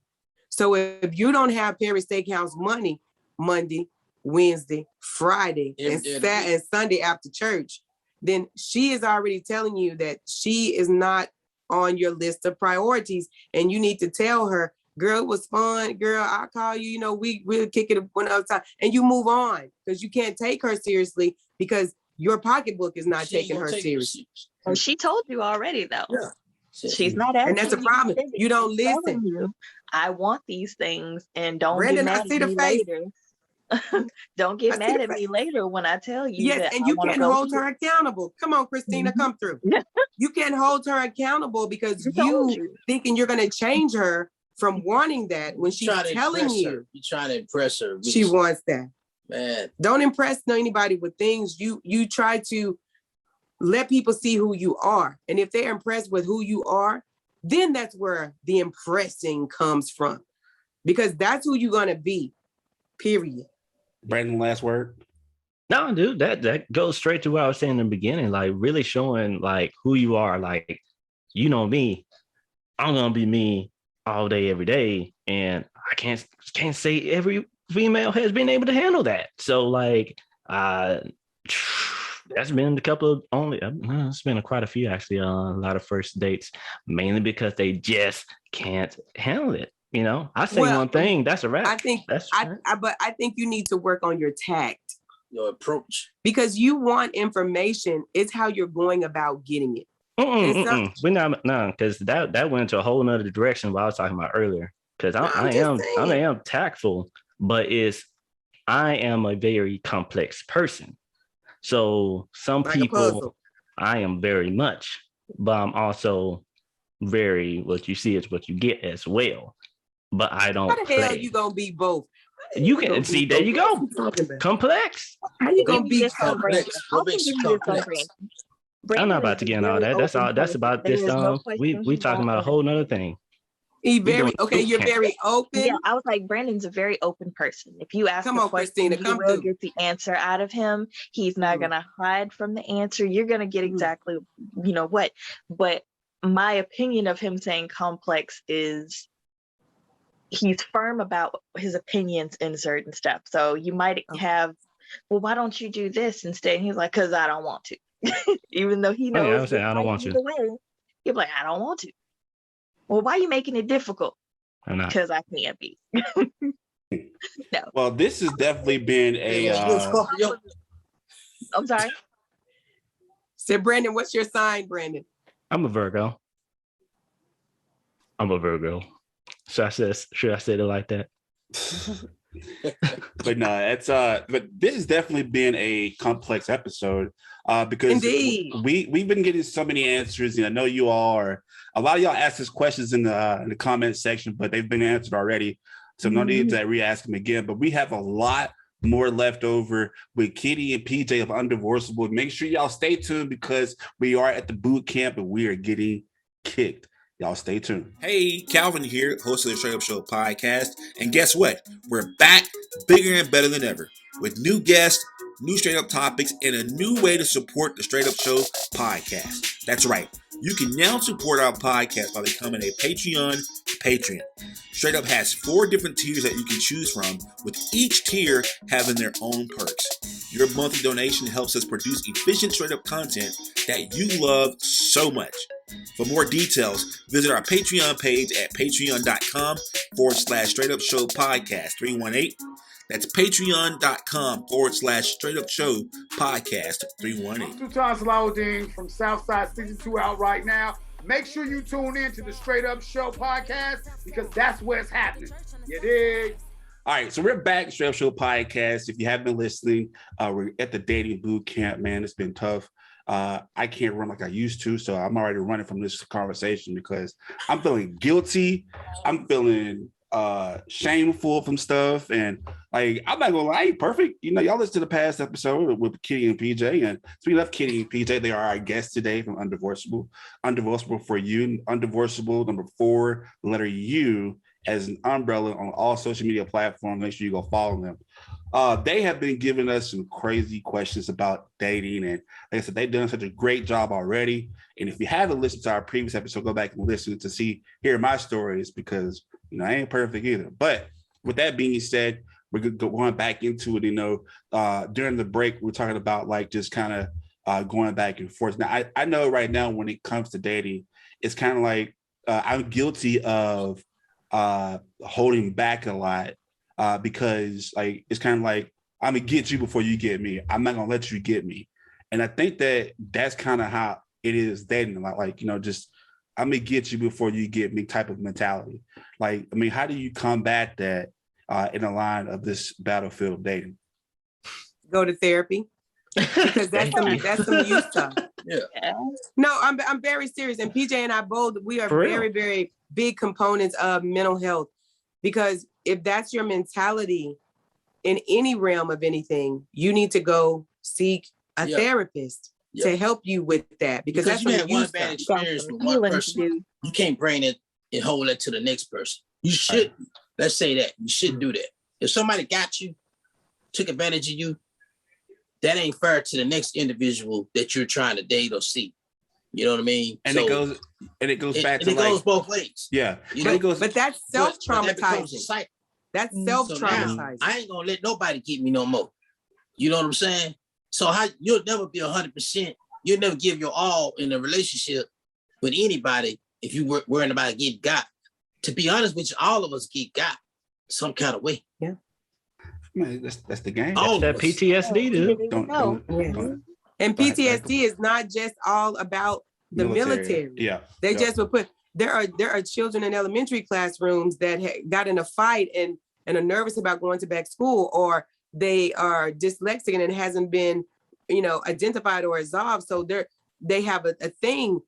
So if you don't have Perry's Steakhouse money, Monday, Wednesday, Friday, and Sunday after church, then she is already telling you that she is not on your list of priorities. And you need to tell her, girl, it was fun. Girl, I'll call you. We'll kick it one other time. And you move on because you can't take her seriously because your pocketbook is not taking her seriously. And she told you already, though. Yeah. She's not asking. And that's a problem. You don't listen. I want these things, and don't get mad at me later. Don't get mad at me later when I tell you. Yes, and you can't hold her accountable. Come on, Christina, come through. You can't hold her accountable because you thinking you're going to change her from wanting that when she's telling you. You're trying to impress her. She wants that. Man, don't impress anybody with things. You try to let people see who you are. And if they're impressed with who you are, then that's where the impressing comes from. Because that's who you're going to be, period. Brandon, last word? No, dude, that goes straight to what I was saying in the beginning, like really showing like who you are. Like, you know me, I'm going to be me all day, every day. And I can't say every female has been able to handle that. So like, that's been a couple of it's been quite a few actually, a lot of first dates, mainly because they just can't handle it. You know, I say one thing, that's a wrap. I think but I think you need to work on your tact, your approach, because you want information. It's how you're going about getting it. We're not because that went into a whole nother direction what I was talking about earlier. Because I am tactful, but I am a very complex person. So some like people I am very much, but I'm also very what you see is what you get as well. But I don't. How the hell you gonna be both? You can see there you go. Complex. How you gonna be complex? I'm not about to get in all that. That's about this. We talking about a whole nother thing. You're very open. Yeah, I was like, Brandon's a very open person. If you ask a question, you will get the answer out of him. He's not gonna hide from the answer. You're gonna get exactly, what. But my opinion of him saying complex is he's firm about his opinions in certain stuff. So you might have, well, why don't you do this instead? And he's like, because I don't want to. Even though he knows I was saying, I don't want to. He'll be like, I don't want to. Well, why are you making it difficult? Because I can't be. No. Well, this has definitely been I'm sorry. So, Brandon, what's your sign, Brandon? I'm a Virgo. Should I say it like that? But no, it's but this has definitely been a complex episode because indeed we've been getting so many answers, and I know you all are. A lot of y'all asked us questions in the comment section, but they've been answered already, so no need to re-ask them again. But we have a lot more left over with Kitty and PJ of Undivorceable. Make sure y'all stay tuned because we are at the boot camp and we are getting kicked. Y'all stay tuned. Hey, Calvin here, host of the Str8up Show podcast. And guess what? We're back bigger and better than ever with new guests, new Str8up topics, and a new way to support the Str8up Show podcast. That's right. You can now support our podcast by becoming a Patreon patron. Str8up has 4 different tiers that you can choose from, with each tier having their own perks. Your monthly donation helps us produce efficient Str8up content that you love so much. For more details, visit our Patreon page at patreon.com/Str8up Show podcast 318. That's patreon.com/Str8up Show podcast 318. Sultan Salahuddin from Southside 62 out right now. Make sure you tune in to the Str8up Show podcast because that's where it's happening. You dig? All right, so we're back, Str8up Show podcast. If you haven't been listening, we're at the dating boot camp, man. It's been tough. I can't run like I used to, so I'm already running from this conversation because I'm feeling guilty. I'm feeling shameful from stuff, and like I'm not gonna lie, I ain't perfect. Y'all listen to the past episode with Kitty and PJ, and speaking of Kitty and PJ, they are our guests today from Undivorceable. Undivorceable for you, Undivorceable number 4, the letter U as an umbrella on all social media platforms. Make sure you go follow them. They have been giving us some crazy questions about dating, and like I said, they've done such a great job already. And if you haven't listened to our previous episode, go back and listen to hear my stories because I ain't perfect either. But with that being said, we're going back into it. During the break, we're talking about like just kind of going back and forth. Now, I know right now when it comes to dating, it's kind of like I'm guilty of holding back a lot. Because like it's kind of like I'm gonna get you before you get me. I'm not gonna let you get me, and I think that's kind of how it is dating. Just I'm gonna get you before you get me type of mentality. Like, I mean, how do you combat that in the line of this battlefield of dating? Go to therapy because that's some youth stuff. Yeah. No, I'm very serious, and PJ and I both we are very very big components of mental health. Because if that's your mentality in any realm of anything, you need to go seek a therapist to help you with that. Because that's you had one bad experience with one person. You can't bring it and hold it to the next person. You shouldn't. Let's say that. You shouldn't do that. If somebody got you, took advantage of you, that ain't fair to the next individual that you're trying to date or see. You know what I mean? And it goes back to it goes both ways. Yeah. But that's self-traumatizing. That's self-traumatizing. I ain't gonna let nobody get me no more. You know what I'm saying? So you'll never be 100%. You'll never give your all in a relationship with anybody if you worrying about getting got. to be honest with you, all of us get got some kind of way. Yeah. Man, that's the game. All that PTSD, dude. Don't. And PTSD is not just all about the military. Yeah. They just would put, there are children in elementary classrooms that got in a fight and are nervous about going to back school, or they are dyslexic and it hasn't been, identified or resolved. So they have a thing.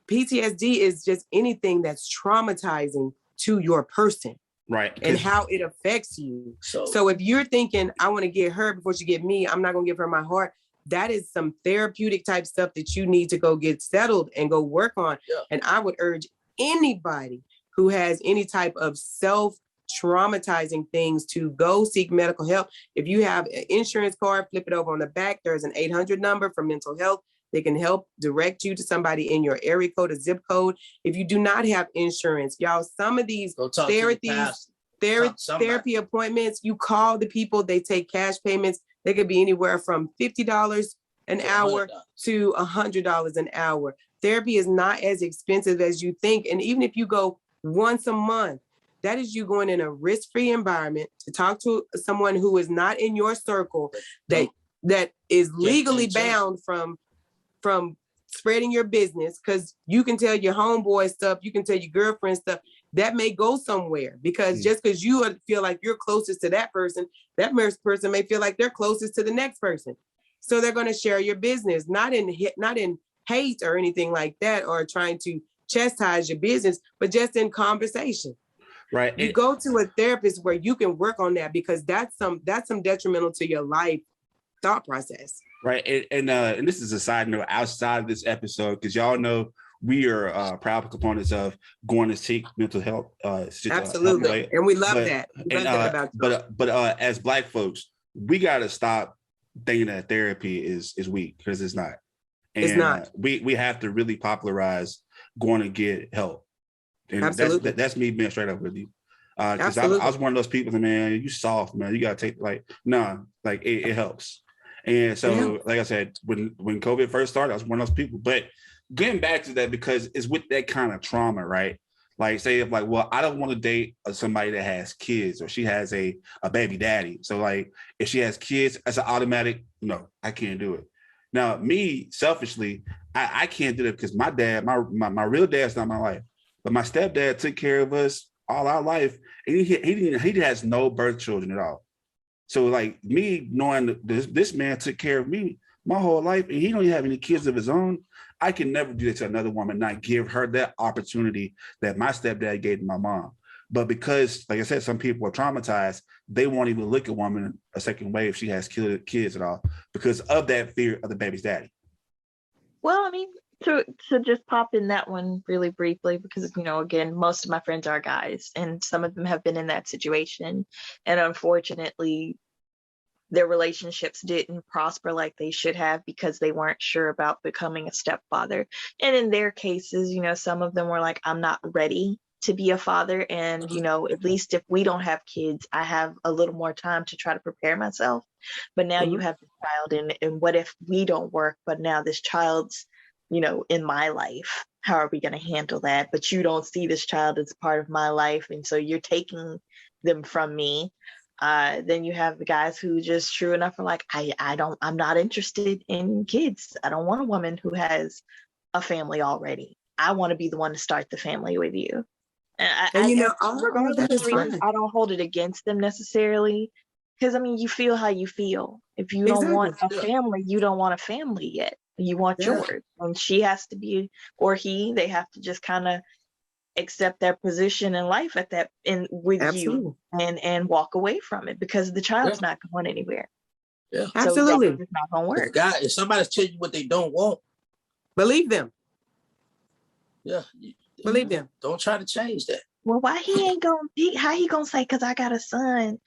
PTSD is just anything that's traumatizing to your person. Right. And how it affects you. So if you're thinking, I want to get her before she get me, I'm not going to give her my heart. That is some therapeutic type stuff that you need to go get settled and go work on. Yeah. And I would urge anybody who has any type of self-traumatizing things to go seek medical help. If you have an insurance card, flip it over on the back. There's an 800 number for mental health. They can help direct you to somebody in your area code or zip code. If you do not have insurance, y'all, some of these therapy appointments, you call the people, they take cash payments. They could be anywhere from $50 an hour to $100 an hour. Therapy is not as expensive as you think. And even if you go once a month, that is you going in a risk-free environment to talk to someone who is not in your circle, that is legally bound from spreading your business, because you can tell your homeboy stuff, you can tell your girlfriend stuff that may go somewhere, because just because you feel like you're closest to that person may feel like they're closest to the next person. So they're going to share your business, not in hate or anything like that, or trying to chastise your business, but just in conversation. Right. You go to a therapist where you can work on that, because that's some detrimental to your life thought process. Right. And this is a side note outside of this episode, because y'all know we are proud components of going to seek mental health. Absolutely. And we love that. But as Black folks, we got to stop thinking that therapy is weak, because it's not. And it's not. We have to really popularize going to get help. And absolutely. That's me being straight up with you. Because I was one of those people, man, you soft, man. You got to take, it helps. And so, like I said, when COVID first started, I was one of those people. But getting back to that, because it's with that kind of trauma, right? Like, say, well, I don't want to date somebody that has kids, or she has a baby daddy. So, like, if she has kids, that's an automatic, no, I can't do it. Now, me, selfishly, I can't do it because my dad, my real dad's not my life. But my stepdad took care of us all our life, and he has no birth children at all. So, like, me knowing this man took care of me my whole life, and he don't even have any kids of his own, I can never do that to another woman, not give her that opportunity that my stepdad gave to my mom. But because, like I said, some people are traumatized, they won't even look at a woman a second way if she has kids at all, because of that fear of the baby's daddy. Well, I mean, to just pop in that one really briefly, because, again, most of my friends are guys, and some of them have been in that situation. And unfortunately, their relationships didn't prosper like they should have, because they weren't sure about becoming a stepfather. And in their cases, some of them were like, I'm not ready to be a father. And, at least if we don't have kids, I have a little more time to try to prepare myself. But now you have the child, and what if we don't work, but now this child's, in my life, how are we going to handle that? But you don't see this child as part of my life, and so you're taking them from me. Then you have the guys who just true enough are like, I'm not interested in kids. I don't want a woman who has a family already. I want to be the one to start the family with you. Regardless of the reasons, I don't hold it against them necessarily, because you feel how you feel. If you don't want a family, you don't want a family yet. You want yours, and she has to be, or he, they have to just kind of accept their position in life with you and walk away from it, because the child's not going anywhere. Yeah, so absolutely, it's not going to work. If somebody's telling you what they don't want, believe them. Yeah, believe them. Don't try to change that. Well, why he ain't gonna? How he gonna say? Because I got a son.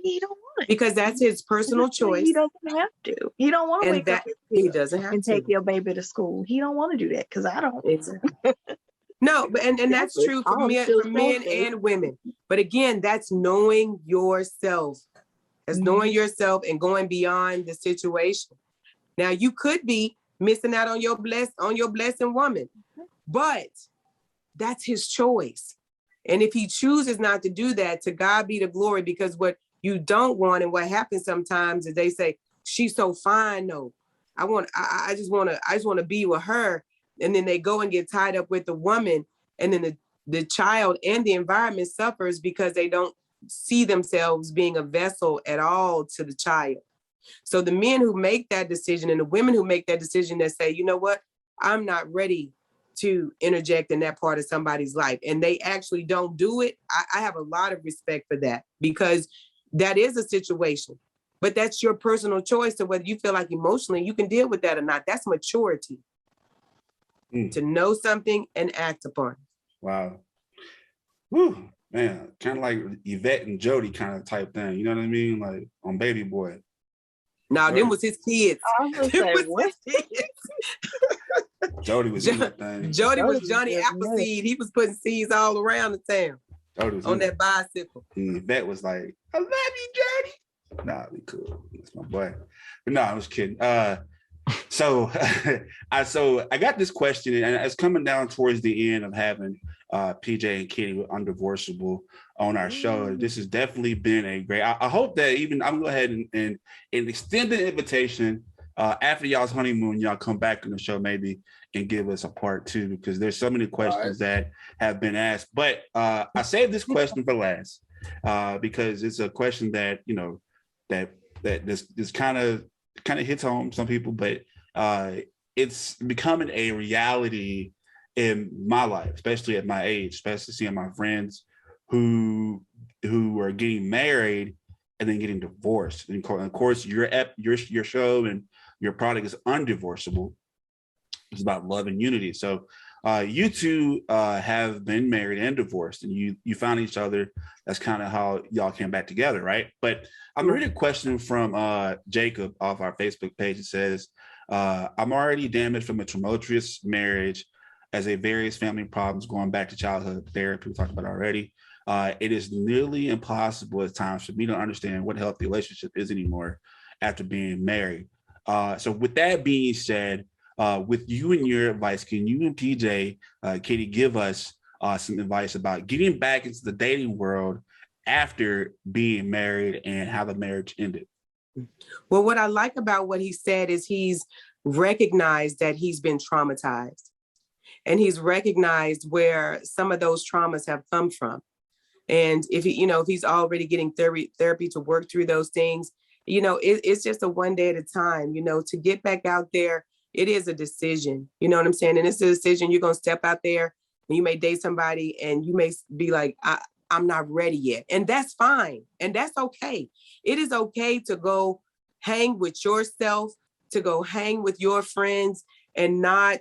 He don't want it. Because that's his personal choice. He doesn't have to. He don't want to wake up he doesn't have and to take your baby to school. He don't want to do that, because I don't. Exactly. No, but and that's true for men and women. But again, that's knowing yourself. That's knowing yourself and going beyond the situation. Now, you could be missing out on your blessing woman, but that's his choice. And if he chooses not to do that, to God be the glory, because what you don't want and what happens sometimes is they say, she's so fine, no. I just want to be with her. And then they go and get tied up with the woman. And then the child and the environment suffers because they don't see themselves being a vessel at all to the child. So the men who make that decision and the women who make that decision that say, you know what, I'm not ready to interject in that part of somebody's life, and they actually don't do it, I have a lot of respect for that, because that is a situation, but that's your personal choice to whether you feel like emotionally you can deal with that or not. That's maturity. To know something and act upon it. Wow. Whew, man, kind of like Yvette and Jody kind of type thing, you know what I mean? Like on Baby Boy. No, them was his kids. I was gonna say, what? Jody was in that thing. Jody was Johnny Appleseed. He was putting seeds all around the town. Jody was on that bicycle. And Yvette was like, I love you, Jody. Nah, we cool. That's my boy. But no, I was kidding. So I got this question, and it's coming down towards the end of having PJ and Kitty with Undivorceable on our show. This has definitely been a great. I hope that even I'm gonna go ahead and extend the invitation after y'all's honeymoon, y'all come back on the show maybe and give us a part 2, because there's so many questions that have been asked. But I saved this question for last because it's a question that that this kind of hits home some people, but it's becoming a reality in my life, especially at my age, especially seeing my friends who are getting married and then getting divorced. And of course, your show and your product is Undivorceable. It's about love and unity. So you two have been married and divorced, and you found each other. That's kind of how y'all came back together, right? But I'm reading a question from Jacob off our Facebook page. It says, I'm already damaged from a tumultuous marriage as a various family problems going back to childhood therapy we talked about already. It is nearly impossible at times for me to understand what a healthy relationship is anymore after being married. So with that being said, with you and your advice, can you and PJ, Kitty, give us some advice about getting back into the dating world after being married and how the marriage ended? Well, what I like about what he said is he's recognized that he's been traumatized, and he's recognized where some of those traumas have come from. And if he's already getting therapy to work through those things, it's just a one day at a time. To get back out there, it is a decision. You know what I'm saying? And it's a decision. You're gonna step out there, and you may date somebody, and you may be like, I'm not ready yet. And that's fine. And that's okay. It is okay to go hang with yourself, to go hang with your friends, and not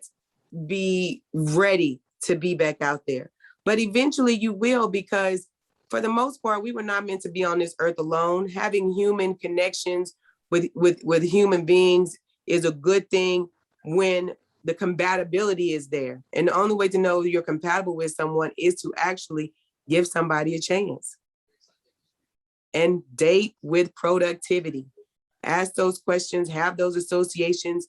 be ready to be back out there. But eventually you will, because for the most part, we were not meant to be on this earth alone. Having human connections with human beings is a good thing when the compatibility is there. And the only way to know you're compatible with someone is to actually give somebody a chance. And date with productivity. Ask those questions, have those associations.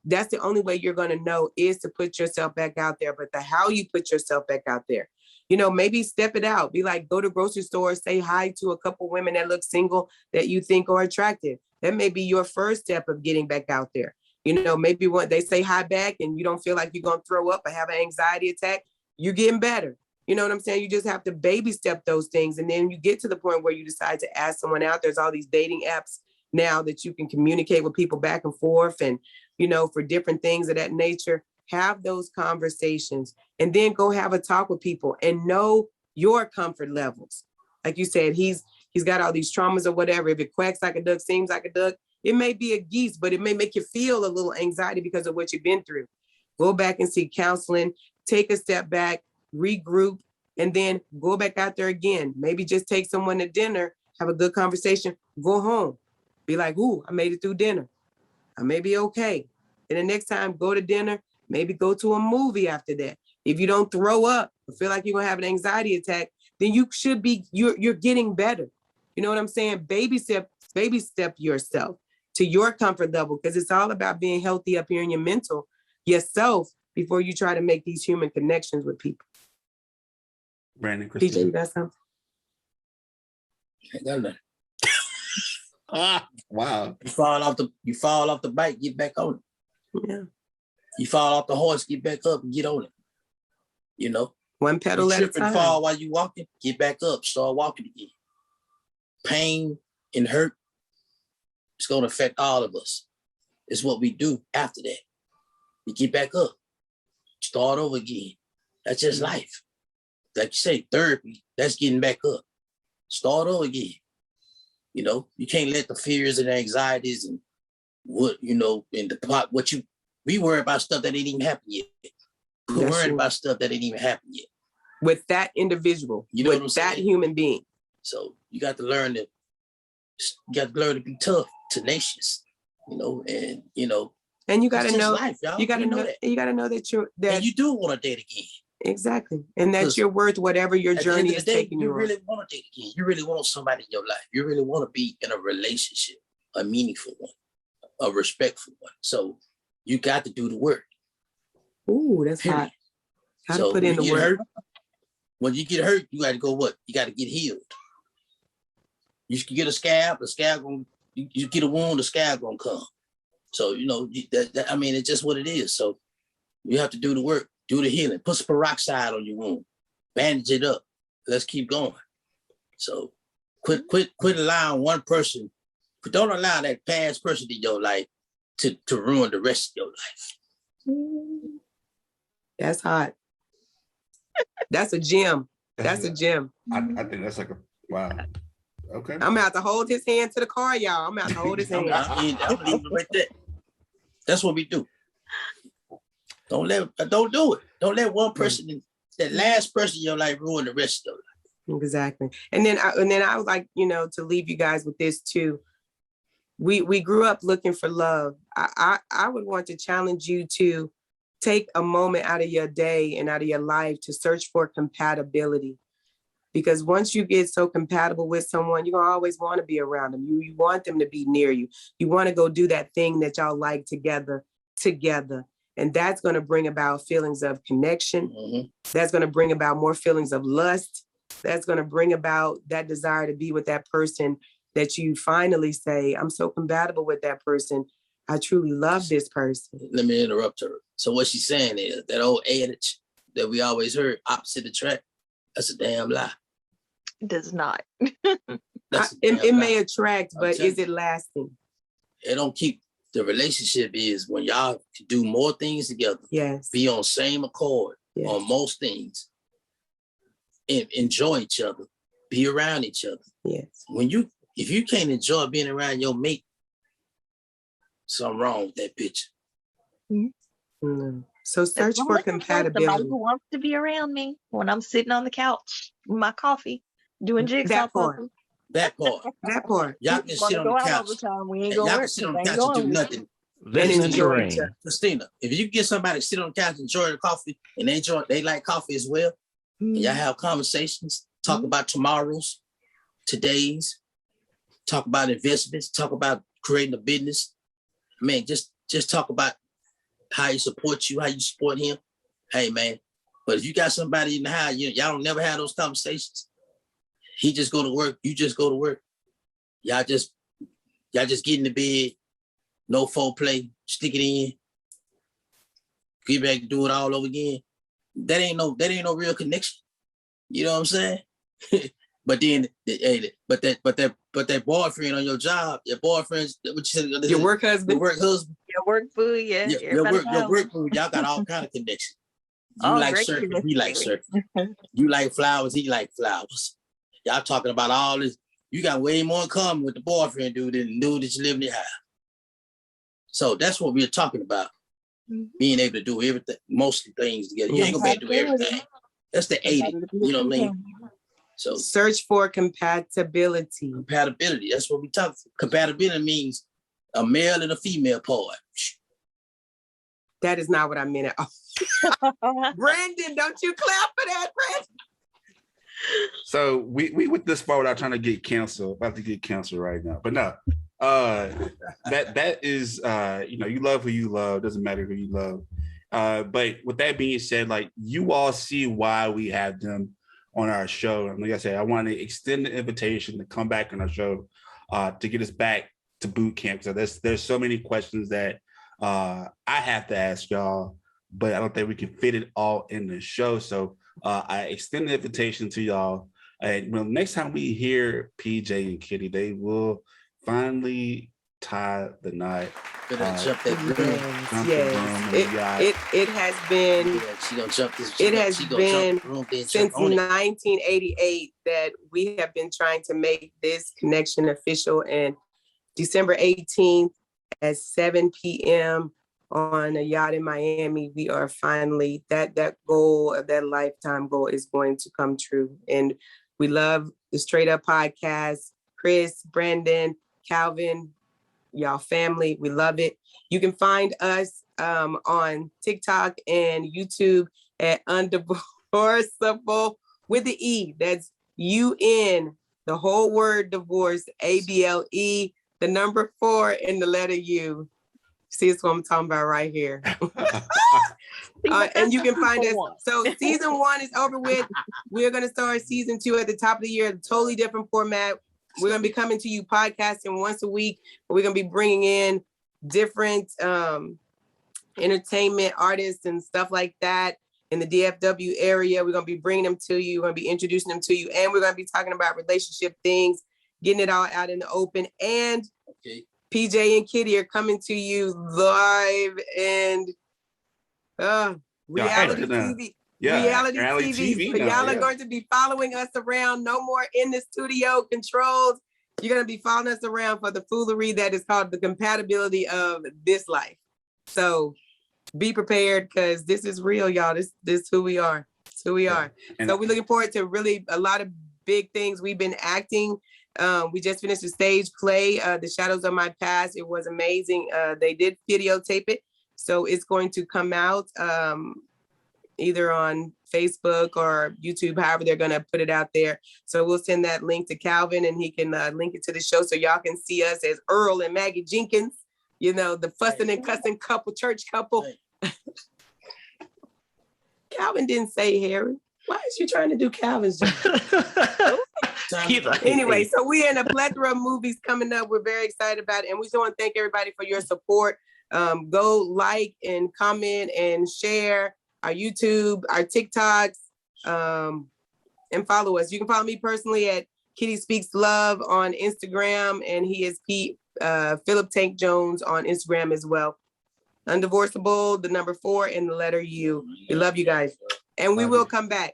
That's the only way you're going to know, is to put yourself back out there. But how you put yourself back out there, maybe step it out. Be like, go to grocery store, say hi to a couple women that look single that you think are attractive. That may be your first step of getting back out there. Maybe when they say hi back and you don't feel like you're going to throw up or have an anxiety attack, you're getting better. You know what I'm saying? You just have to baby step those things. And then you get to the point where you decide to ask someone out. There's all these dating apps now that you can communicate with people back and forth, and, for different things of that nature. Have those conversations and then go have a talk with people and know your comfort levels. Like you said, he's got all these traumas or whatever. If it quacks like a duck, seems like a duck, it may be a geese, but it may make you feel a little anxiety because of what you've been through. Go back and seek counseling, take a step back, regroup, and then go back out there again. Maybe just take someone to dinner, have a good conversation, go home. Be like, ooh, I made it through dinner. I may be okay. And the next time, go to dinner, maybe go to a movie after that. If you don't throw up or feel like you're gonna have an anxiety attack, then you should be, you're getting better. You know what I'm saying? Baby step yourself to your comfort level, because it's all about being healthy up here in your mental yourself before you try to make these human connections with people. Brandon, PJ, Christina. you got something? Ain't got nothing. Wow. You fall off the bike, get back on it. Yeah. You fall off the horse, get back up and get on it. You know? One pedal you at a trip and time. fall while you walking, get back up, start walking again. Pain and hurt, it's going to affect all of us. It's what we do after that. We get back up, start over again. That's just life. Like you say, therapy, that's getting back up. Start over again. You know, you can't let the fears and anxieties and what, you know, in the pot, we worry about stuff that ain't even happened yet. We're worried about stuff that ain't even happened yet. With that individual, you know, with that human being. So you got to learn to be tough, tenacious, you know, and you know. And you got to know, life, y'all. you got to know that. You got to know that and you do want to date again. Exactly, and that you're worth whatever your journey is taking you on. You really want to date again. You really want somebody in your life. You really want to be in a relationship, a meaningful one, a respectful one. So you got to do the work. Ooh, that's hot. Got to put in the work. When you get hurt, you got to go what? You got to get healed. You can get a scab, you get a wound, the scab gonna come. So, you know, I mean, it's just what it is. So you have to do the work, do the healing, put some peroxide on your wound, bandage it up. Let's keep going. So quit allowing one person, but don't allow that past person in your life to ruin the rest of your life. That's hot. That's a gem. That's a gem. I think that's like a wow. Okay. I'm gonna have to hold his hand to the car, y'all. I'm gonna have to hold his hand. I'm leaving it right there. That's what we do. Don't do it. Don't let one person, that last person in your life, ruin the rest of your life. Exactly. And then I would like, you know, to leave you guys with this too. We grew up looking for love. I would want to challenge you to take a moment out of your day and out of your life to search for compatibility. Because once you get so compatible with someone, you're gonna always want to be around them. You want them to be near you. You want to go do that thing that y'all like together. And that's gonna bring about feelings of connection. Mm-hmm. That's gonna bring about more feelings of lust. That's gonna bring about that desire to be with that person that you finally say, I'm so compatible with that person. I truly love this person. Let me interrupt her. So what she's saying is that old adage that we always heard, opposite attract, that's a damn lie. It does not. It may attract, but is it lasting? It don't keep, the relationship is when y'all can do more things together. Yes. Be on same accord on most things. And enjoy each other. Be around each other. Yes. If you can't enjoy being around your mate, something wrong with that picture. Mm-hmm. So search for compatibility. Somebody who wants to be around me when I'm sitting on the couch with my coffee, doing jigsaw puzzles. That part. Y'all can sit on the couch. Y'all can sit on the couch and do nothing. Listen to rain. Christina, if you get somebody to sit on the couch and enjoy the coffee, and they like coffee as well, and y'all have conversations, talk about tomorrows, today's, talk about investments, talk about creating a business. Man, just talk about how he supports you, how you support him. Hey, man. But if you got somebody in the house, y'all don't never have those conversations. He just go to work, you just go to work. Y'all just get in the bed, no foreplay, stick it in, get back and do it all over again. That ain't no real connection. You know what I'm saying? But then, that boyfriend on your job, your boyfriend's, what you said, your work husband, your work boo, your work boo, y'all got all kind of connections. You like surfing, he like surfing. You like flowers, he like flowers. Y'all talking about all this. You got way more in common with the boyfriend dude than the dude that you live in the house. So that's what we're talking about. Mm-hmm. Being able to do everything, mostly things together. You ain't gonna be able to do everything. That's the 80. You know what I mean? So search for compatibility. Compatibility. That's what we talk. Compatibility means a male and a female part. That is not what I meant at all. Brandon, don't you clap for that, Brandon. So we with this far without trying to get canceled. About to get canceled right now, but no. That is you love who you love. Doesn't matter who you love. But with that being said, like, you all see why we have them on our show. And like I said, I want to extend the invitation to come back on our show to get us back to boot camp. So there's so many questions that I have to ask y'all, but I don't think we can fit it all in the show. So I extend the invitation to y'all. And next time we hear PJ and Kitty, they will finally tie the knot. Jump that broom. Yes. It has been. Yeah, she gonna jump this. It has been since 1988 that we have been trying to make this connection official. And December 18th at 7 p.m. on a yacht in Miami, we are finally, that goal of that lifetime goal is going to come true. And we love the Straight Up podcast. Chris, Brandon, Calvin, y'all family, we love it. You can find us on TikTok and YouTube at Undivorceable with the E. That's UN, the whole word divorce, ABLE, the number 4 and the letter U. See, it's what I'm talking about right here. And you can find us. So season 1 is over with. We're going to start season 2 at the top of the year, totally different format. We're going to be coming to you podcasting once a week. We're going to be bringing in different entertainment artists and stuff like that in the DFW area. We're going to be bringing them to you. We're going to be introducing them to you. And we're going to be talking about relationship things, getting it all out in the open. And PJ and Kitty are coming to you live and reality TV. Reality TV. So y'all are going to be following us around. No more in the studio controls. You're going to be following us around for the foolery that is called the compatibility of this life. So be prepared because this is real, y'all. This is who we are. It's who we are. And so we're looking forward to really a lot of big things. We've been acting. We just finished a stage play, The Shadows of My Past. It was amazing. They did videotape it. So it's going to come out either on Facebook or YouTube, however they're going to put it out there. So we'll send that link to Calvin and he can link it to the show so y'all can see us as Earl and Maggie Jenkins, you know, the fussing and cussing couple, church couple. Calvin didn't say Harry. Why is you trying to do Calvin's job? Anyway, so we're in a plethora of movies coming up. We're very excited about it. And we just want to thank everybody for your support. Go like and comment and share our YouTube, our TikToks, and follow us. You can follow me personally at Kitty Speaks Love on Instagram, and he is Philip Tank Jones on Instagram as well. Undivorceable, the number 4 and the letter U. We love you guys, and we will come back.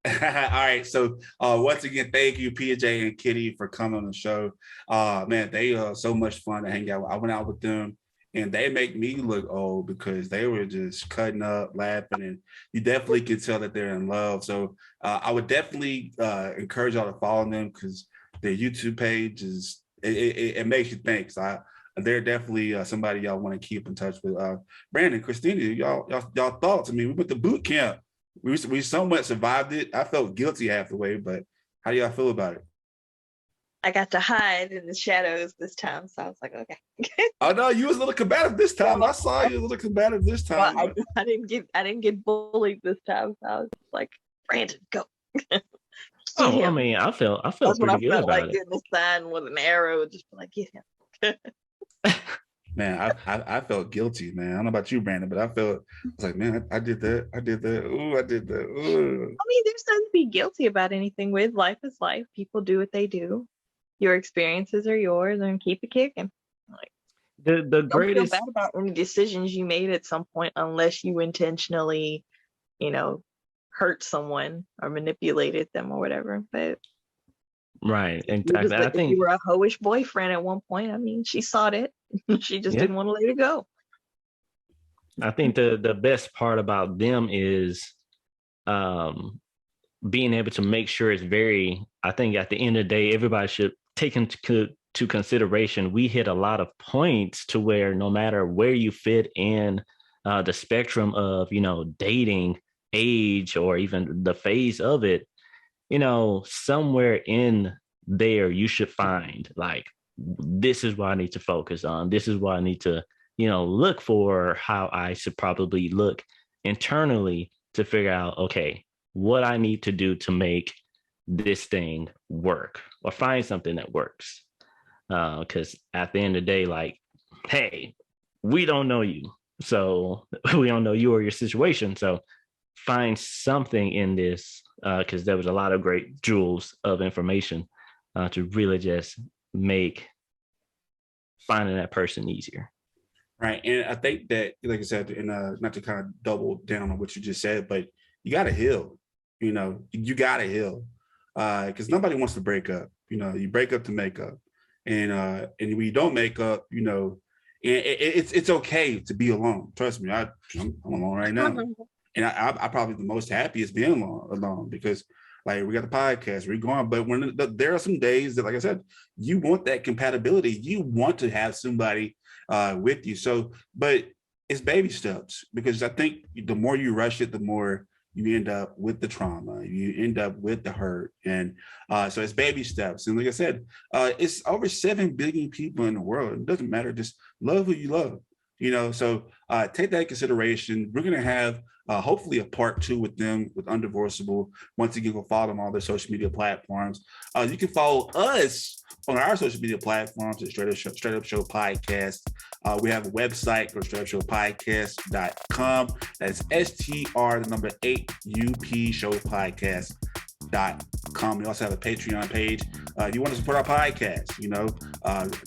All right. So once again, thank you, PJ and Kitty, for coming on the show. Man, they are so much fun to hang out with. I went out with them. And they make me look old because they were just cutting up, laughing, and you definitely can tell that they're in love. So I would definitely encourage y'all to follow them because their YouTube page is it makes you think. So they're definitely somebody y'all want to keep in touch with. Brandon, Christina, y'all thoughts? I mean, we went to boot camp. We somewhat survived it. I felt guilty half the way, but how do y'all feel about it? I got to hide in the shadows this time, so I was like, okay. Oh no, you was a little combative this time. I saw you a little combative this time. Well, I didn't get bullied this time, so I was like, Brandon, go. I mean, I felt pretty good about like it. Getting a sign with an arrow, just like get him. Man, I felt guilty, man. I don't know about you, Brandon, but I was like, man, I did that. Ooh, I did that. Ooh. I mean, there's nothing to be guilty about anything with. Life is life. People do what they do. Your experiences are yours, and keep it kicking. Like the greatest. Don't feel bad about any decisions you made at some point, unless you intentionally, hurt someone or manipulated them or whatever. But right, exactly. I think you were a hoish boyfriend at one point. I mean, she sought it. She just didn't want to let it go. I think the best part about them is being able to make sure it's very. I think at the end of the day, everybody should take into consideration. We hit a lot of points to where no matter where you fit in the spectrum of dating, age, or even the phase of it, somewhere in there you should find like, this is what I need to focus on. This is what I need to, look for, how I should probably look internally to figure out, okay, what I need to do to make this thing work, or find something that works. Because at the end of the day, like, hey, we don't know you. So we don't know you or your situation. So find something in this, because there was a lot of great jewels of information to really just make finding that person easier. Right. And I think that, like I said, and not to kind of double down on what you just said, but you got to heal. You know, you got to heal, because nobody wants to break up. You know, you break up to make up. And when you don't make up, you know, it's okay to be alone. Trust me, I'm alone right now. And I probably the most happiest being alone because, like, we got the podcast, we're going. But when there are some days that, like I said, you want that compatibility. You want to have somebody with you. So, but it's baby steps, because I think the more you rush it, the more you end up with the trauma, you end up with the hurt. And so it's baby steps. And like I said, it's over 7 billion people in the world. It doesn't matter, just love who you love, you know? So take that into consideration. We're gonna have hopefully a part 2 with them, with Undivorceable. Once again, go follow them on all their social media platforms. You can follow us on our social media platforms at Straight Up Show Podcast. We have a website, go to Str8upShowPodcast.com. That's STR8UP Show Podcast.com. We also have a Patreon page. If you want to support our podcast, you know,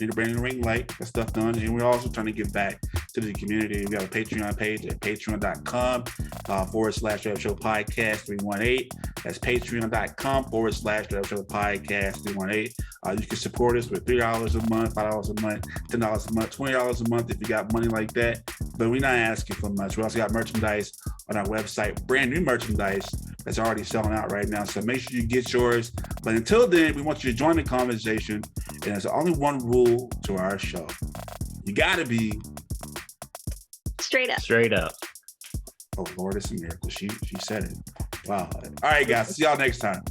need to bring in the ring light, that stuff done. And we're also trying to give back to the community. We have a Patreon page at patreon.com /Straight Up Show Podcast 318. That's patreon.com /Straight Up Show Podcast 318. You can support us with $3 a month, $5 a month, $10 a month, $20 a month if you got money like that. But we're not asking for much. We also got merchandise on our website, brand new merchandise that's already selling out right now. So make sure you get yours. But until then, we want you to join the conversation. And there's only one rule to our show. You got to be straight up. Straight up. Oh, Lord, it's a miracle. She said it. Wow. All right, guys. See y'all next time.